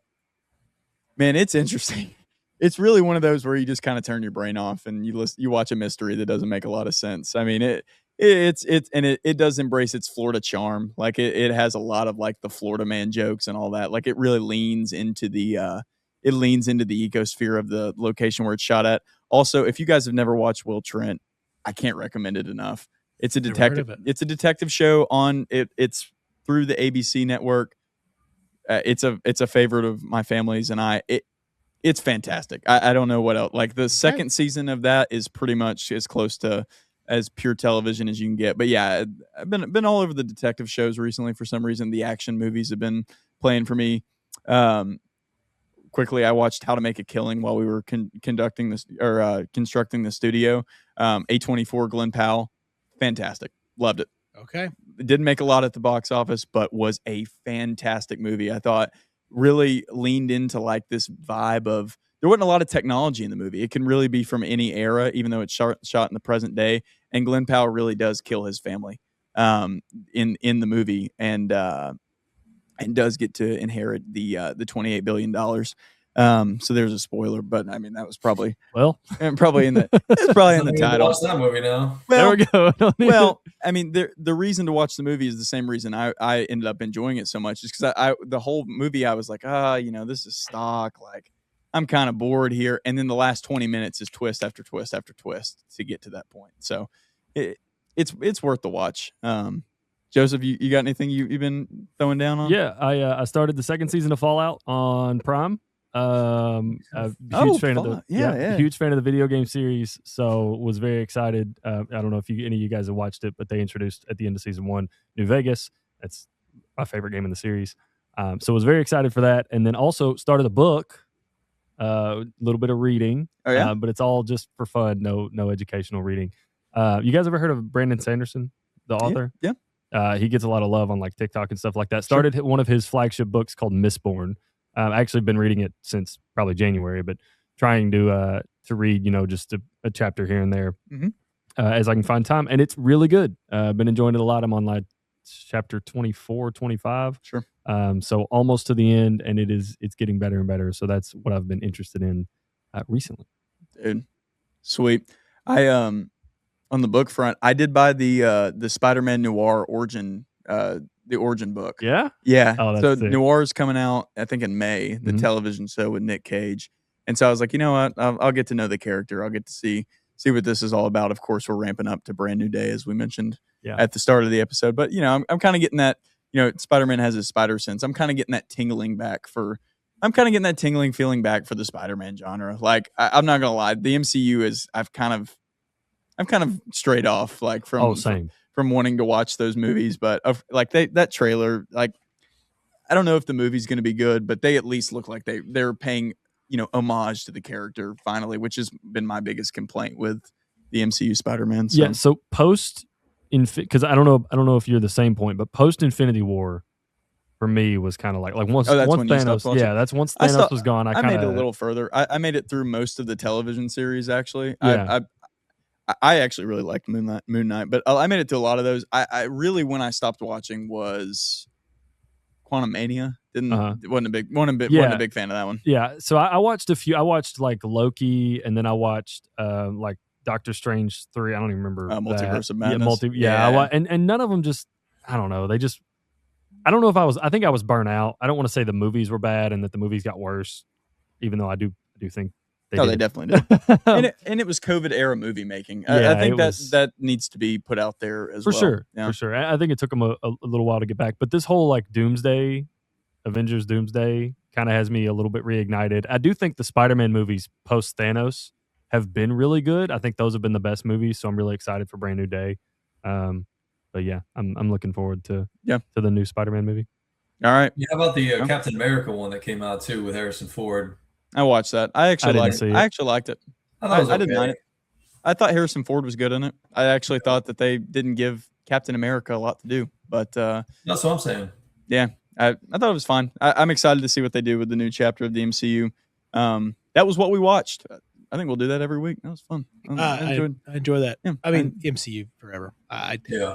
Man, it's interesting. It's really one of those where you just kind of turn your brain off and you watch a mystery that doesn't make a lot of sense. I mean, it does embrace its Florida charm. Like it has a lot of like the Florida man jokes and all that. Like it really leans into the ecosphere of the location where it's shot at. Also, if you guys have never watched Will Trent, I can't recommend it enough. It's a detective. It's a detective show on it. It's through the ABC network. It's a favorite of my family's and it's fantastic. I don't know what else. Like the second season of that is pretty much as close to as pure television as you can get. But yeah, I've been all over the detective shows recently. For some reason, the action movies have been playing for me. Quickly, I watched How to Make a Killing while we were constructing the studio. A24 Glenn Powell, fantastic, loved it. Okay, it didn't make a lot at the box office, but was a fantastic movie. I thought really leaned into like this vibe of there wasn't a lot of technology in the movie. It can really be from any era, even though it's shot in the present day. And Glenn Powell really does kill his family in the movie, and does get to inherit the $28 billion. So there's a spoiler, but I mean that was probably in the title. Watch that movie now. Well, there we go. Well, I mean the reason to watch the movie is the same reason I ended up enjoying it so much, is because the whole movie I was like, this is stock, like I'm kind of bored here, and then the last 20 minutes is twist after twist after twist to get to that point. So it's worth the watch. Joseph, you got anything you've been throwing down on? Yeah, I started the second season of Fallout on Prime. A huge fan of the video game series, so was very excited. I don't know if any of you guys have watched it, but they introduced at the end of season 1 New Vegas. That's my favorite game in the series. So was very excited for that, and then also started a book. A little bit of reading, but it's all just for fun, no educational reading. You guys ever heard of Brandon Sanderson, the author? Yeah. He gets a lot of love on like TikTok and stuff like that. Started one of his flagship books called Mistborn. I've actually been reading it since probably January, but trying to read, just a chapter here and there as I can find time. And it's really good. Been enjoying it a lot. I'm on like chapter 24, 25. Sure. So almost to the end, and it's getting better and better. So that's what I've been interested in recently. Dude, Sweet. I on the book front, I did buy the Spider-Man Noir origin the origin book. Yeah? Yeah. Oh, that's so sick. Noir is coming out, I think, in May, the Mhm. television show with Nick Cage. And so I was like, you know what? I'll get to know the character. I'll get to see what this is all about. Of course, we're ramping up to Brand New Day, as we mentioned at the start of the episode. But, I'm kind of getting that, Spider-Man has his spider sense. I'm kind of getting that tingling feeling back for the Spider-Man genre. Like, I'm not going to lie. The MCU is, I've kind of strayed off, like, Same. from wanting to watch those movies, but that trailer, like, I don't know if the movie's going to be good, but they at least look like they're paying, homage to the character finally, which has been my biggest complaint with the MCU Spider-Man. So. Yeah. So post, because I don't know if you're the same point, but post Infinity War for me was kind of like once that's when you stopped Thanos, watching? that's once Thanos was gone. I made it a little further. I made it through most of the television series. Actually, Yeah. I actually really liked Moon Knight, but I made it to a lot of those. I really, when I stopped watching, was Quantum Mania. Wasn't a big fan of that one. Yeah, so I watched a few. I watched like Loki, and then I watched like Doctor Strange 3. I don't even remember Multiverse that. of Madness. And none of them just, I don't know. They just, I don't know if I think I was burnt out. I don't want to say the movies were bad and that the movies got worse, even though I do think they definitely did. and it was COVID era movie making. I think that needs to be put out there as well. For sure. I think it took them a little while to get back, but this whole like Avengers Doomsday kind of has me a little bit reignited. I do think the Spider-Man movies post Thanos have been really good. I think those have been the best movies, so I'm really excited for Brand New Day. But yeah, I'm looking forward to the new Spider-Man movie. All right. Yeah, how about the Captain America one that came out too with Harrison Ford? I watched that. I actually liked it. I didn't mind it. I thought Harrison Ford was good in it. I actually thought that they didn't give Captain America a lot to do, but that's what I'm saying. Yeah, I thought it was fine. I'm excited to see what they do with the new chapter of the MCU. That was what we watched. I think we'll do that every week. That was fun. I enjoy that. Yeah, I mean, MCU forever.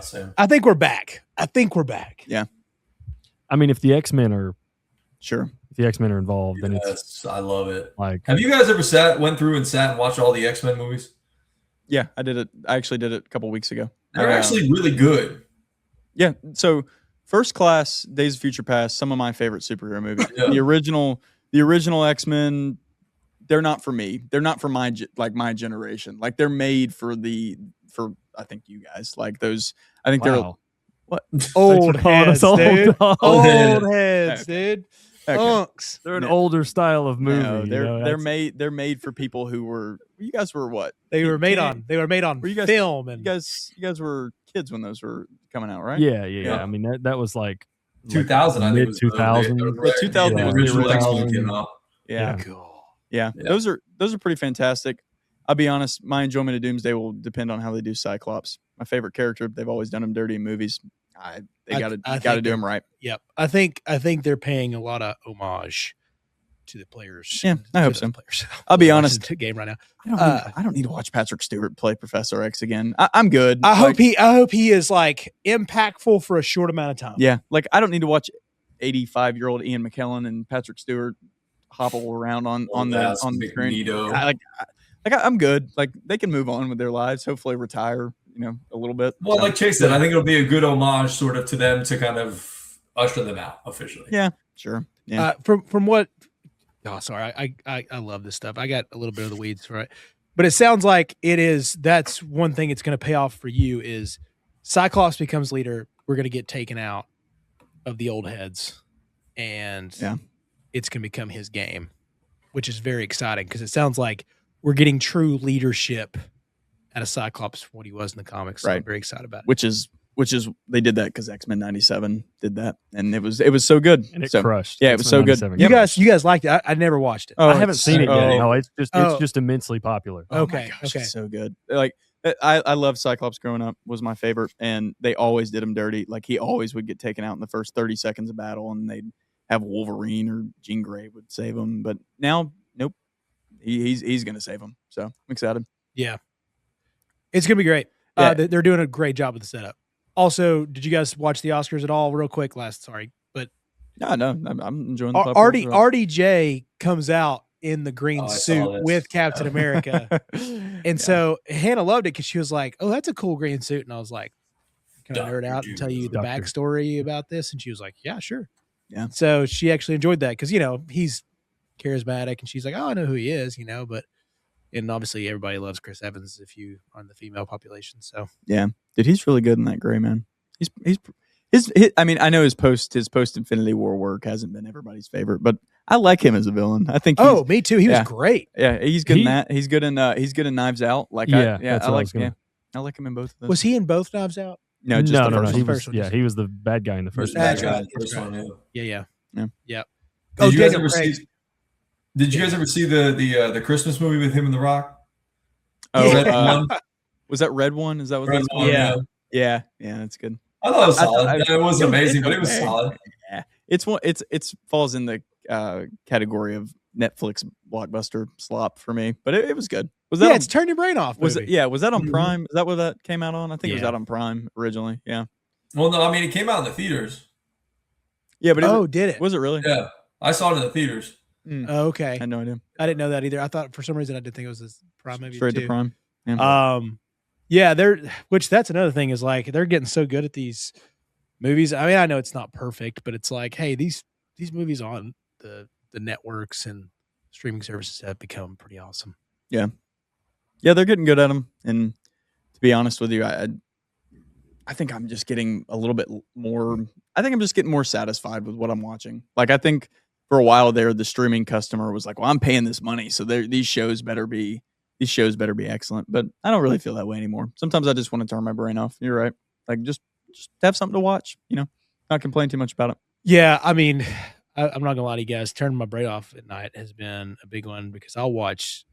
Same. I think we're back. Yeah. I mean, if the X-Men are sure. If the X-Men are involved, then I love it. Like, have you guys ever went through and watched all the X-Men movies? Yeah, I did it. I actually did it a couple weeks ago. They're actually really good. Yeah. So First Class, Days of Future Past, some of my favorite superhero movies. Yeah. The original X-Men, they're not for me. They're not for my generation. Like, they're made for I think you guys. Like, those, I think they're what? Old heads, dude. Old heads, dude. Unks. They're an older style of movie. No, they're made for people who were. You guys were what? They were made on film. And you guys were kids when those were coming out, right? Yeah. I mean that was like 2000. I think it was 2000. 2000 was the original X-Men came out. Yeah. Cool. Yeah. Those are pretty fantastic. I'll be honest, my enjoyment of Doomsday will depend on how they do Cyclops. My favorite character. They've always done him dirty in movies. They got to do him right. Yep. I think they're paying a lot of homage to the players. Yeah, I hope so. Players. I'll be honest. The game right now. I don't need to watch Patrick Stewart play Professor X again. I'm good. I hope he is like impactful for a short amount of time. Yeah, like I don't need to watch 85-year-old Ian McKellen and Patrick Stewart hobble around on the screen. I'm good. Like, they can move on with their lives. Hopefully retire, a little bit. Well, like Chase said, I think it'll be a good homage sort of to them to kind of usher them out officially. Yeah, sure. Yeah. From what Oh, sorry. I love this stuff. I got a little bit of the weeds, right? But it sounds like that's one thing it's going to pay off for you is Cyclops becomes leader. We're going to get taken out of the old heads, and it's going to become his game, which is very exciting because it sounds like we're getting true leadership out of Cyclops from what he was in the comics. So I'm very excited about it. Which is they did that because X-Men 97 did that, and it was so good, and it crushed. Yeah, it was so good. You guys liked it. I never watched it. I haven't seen it yet. No, it's just immensely popular. Okay, it's so good. Like I loved Cyclops growing up. Was my favorite, and they always did him dirty. Like he always would get taken out in the first 30 seconds of battle, and they'd have Wolverine or Jean Grey would save him. But now, nope, he's gonna save him. So I'm excited. Yeah, it's gonna be great. Yeah. They're doing a great job with the setup. Also, did you guys watch the Oscars at all? Real quick, but no, I'm enjoying the RDJ comes out in the green Oh, I suit saw this. with Captain America. And so Hannah loved it because she was like, "Oh, that's a cool green suit." And I was like, "Can I nerd Dr. out and tell you the Doctor. backstory about this?" And she was like, "Yeah, sure." Yeah. So she actually enjoyed that because he's charismatic, and she's like, "Oh, I know who he is," but and obviously everybody loves Chris Evans if you are in the female population. So Yeah, dude, he's really good in that gray, man. I mean, I know his post Infinity War work hasn't been everybody's favorite, but I like him as a villain. I think. me too. He was great. Yeah, he's good in that. He's good in Knives Out. Like, Yeah, I that's what I like. was gonna- Yeah, I like him in both of those. Was he in both Knives Out? No, just the first He one. First one, was. Yeah, he was the bad guy in the first Bad one. guy, right, first that's one, Yeah. Yeah. Did you guys Daniel ever Craig. see? Did you guys ever see the Christmas movie with him and The Rock? Oh, Red one? was that Red One? Is that what Red that's one, called? Yeah. Yeah, that's good. I thought it was I thought- solid. It wasn't amazing, but it was okay. solid. Yeah, it's falls in the category of Netflix blockbuster slop for me, but it was good. Was that? It's turn your brain off. Was movie. it? Yeah, was that on Mhm. Prime? Is that what that came out on? I think it was Yeah. out on Prime originally. Yeah, Well, no, I mean it came out in the theaters. yeah, but Did it? was it really? Yeah, I saw it in the theaters. Oh, okay. I had no idea. I didn't know that either. I thought for some reason I did think it was this Prime movie Straight too. to Prime. Yeah. Yeah, which that's another thing is like they're getting so good at these movies. I mean, I know it's not perfect, but it's like, hey, these movies on the networks and streaming services have become pretty awesome. Yeah, they're getting good at them. And to be honest with you, I think I'm just getting a little bit more. I think I'm just getting more satisfied with what I'm watching. Like, I think for a while there, the streaming customer was like, "Well, I'm paying this money, so these shows better be excellent." But I don't really feel that way anymore. Sometimes I just want to turn my brain off. You're right. Like, just have something to watch. Not complain too much about it. Yeah, I mean, I'm not gonna lie to you guys. Turning my brain off at night has been a big one because I'll watch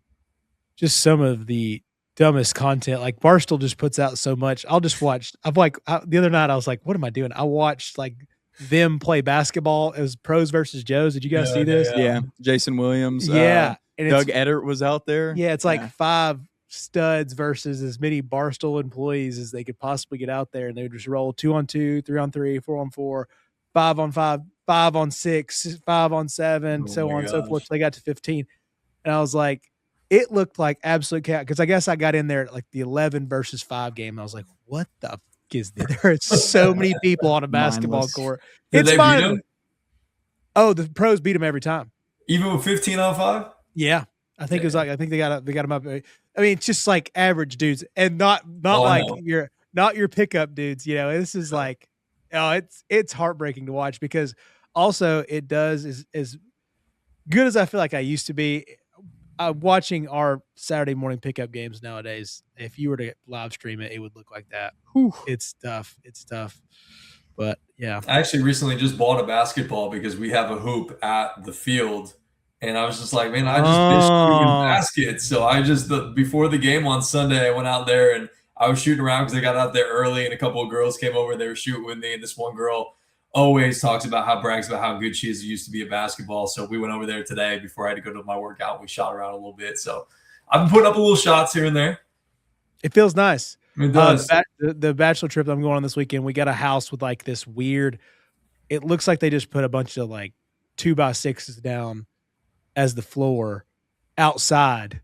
just some of the dumbest content. Like Barstool just puts out so much. I'll just watch. The other night I was like, "What am I doing?" I watched like them play basketball. It was pros versus Joes. Did you guys see this? Yeah, Jason Williams. Yeah, and Doug Edert was out there. Yeah, it's like 5 studs versus as many Barstool employees as they could possibly get out there, and they would just roll 2-on-2, 3-on-3, 4-on-4, 5-on-5, 5-on-6, 5-on-7, so on and so forth. So they got to 15, and I was like, it looked like absolute chaos because I guess I got in there at like the 11 versus 5 game. And I was like, what the fuck is this? There are so many people on a basketball court. Did they beat them? Oh, the pros beat them every time, even with 15-on-5. Yeah. I think it was like they got them up. I mean, it's just like average dudes, and not like your pickup dudes. This is like, it's heartbreaking to watch because also it does is as good as I feel like I used to be. Watching our Saturday morning pickup games nowadays, if you were to live stream it, it would look like that. Whew. It's tough. But yeah, I actually recently just bought a basketball because we have a hoop at the field. And I was just like, man, I just miss shooting baskets. So I just, before the game on Sunday, I went out there and I was shooting around because I got out there early and a couple of girls came over and they were shooting with me. And this one girl always brags about how good she is. Used to be a basketball. So we went over there today before I had to go to my workout. We shot around a little bit. So I've been putting up a little shots here and there. It feels nice. It does. The bachelor trip that I'm going on this weekend, we got a house with like this weird, it looks like they just put a bunch of like 2x6s down as the floor outside.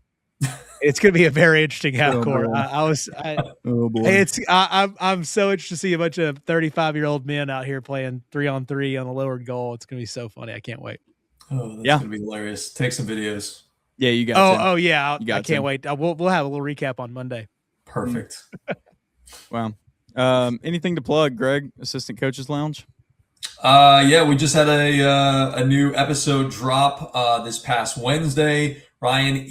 It's going to be a very interesting half court. Oh boy. I'm so interested to see a bunch of 35-year-old men out here playing 3-on-3 on the lowered goal. It's going to be so funny. I can't wait. Oh, that's going to be hilarious. Take some videos. Yeah, you got. Oh yeah, I can't wait. We'll have a little recap on Monday. Perfect. Wow. Anything to plug, Greg? Assistant Coaches Lounge. Yeah, we just had a new episode drop this past Wednesday. Ryan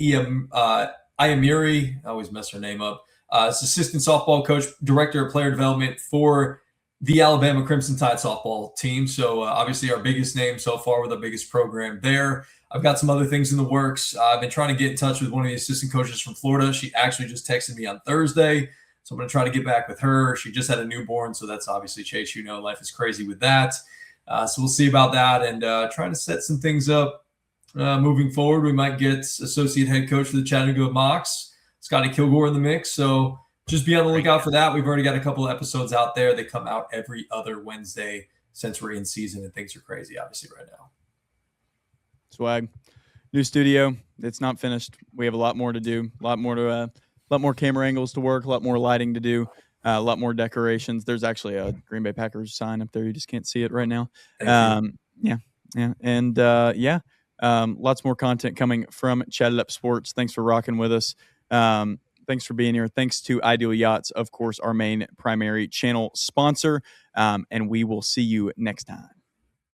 Iamiri, I always mess her name up. Is assistant softball coach, director of player development for the Alabama Crimson Tide softball team. So obviously our biggest name so far with our biggest program there. I've got some other things in the works. I've been trying to get in touch with one of the assistant coaches from Florida. She actually just texted me on Thursday. So I'm going to try to get back with her. She just had a newborn. So that's obviously, Chase, life is crazy with that. So we'll see about that and trying to set some things up moving forward. We might get associate head coach for the Chattanooga Mocs, Scotty Kilgore, in the mix. So just be on the lookout for that. We've already got a couple of episodes out there. They come out every other Wednesday since we're in season and things are crazy, obviously, right now. Swag. New studio. it's not finished. We have a lot more to do. A lot more camera angles to work. A lot more lighting to do. A lot more decorations. There's actually a Green Bay Packers sign up there. You just can't see it right now. Yeah, and lots more content coming from Chatt It Up Sports. Thanks for rocking with us. Thanks for being here. Thanks to Ideal Yachts, of course, our main primary channel sponsor. And we will see you next time.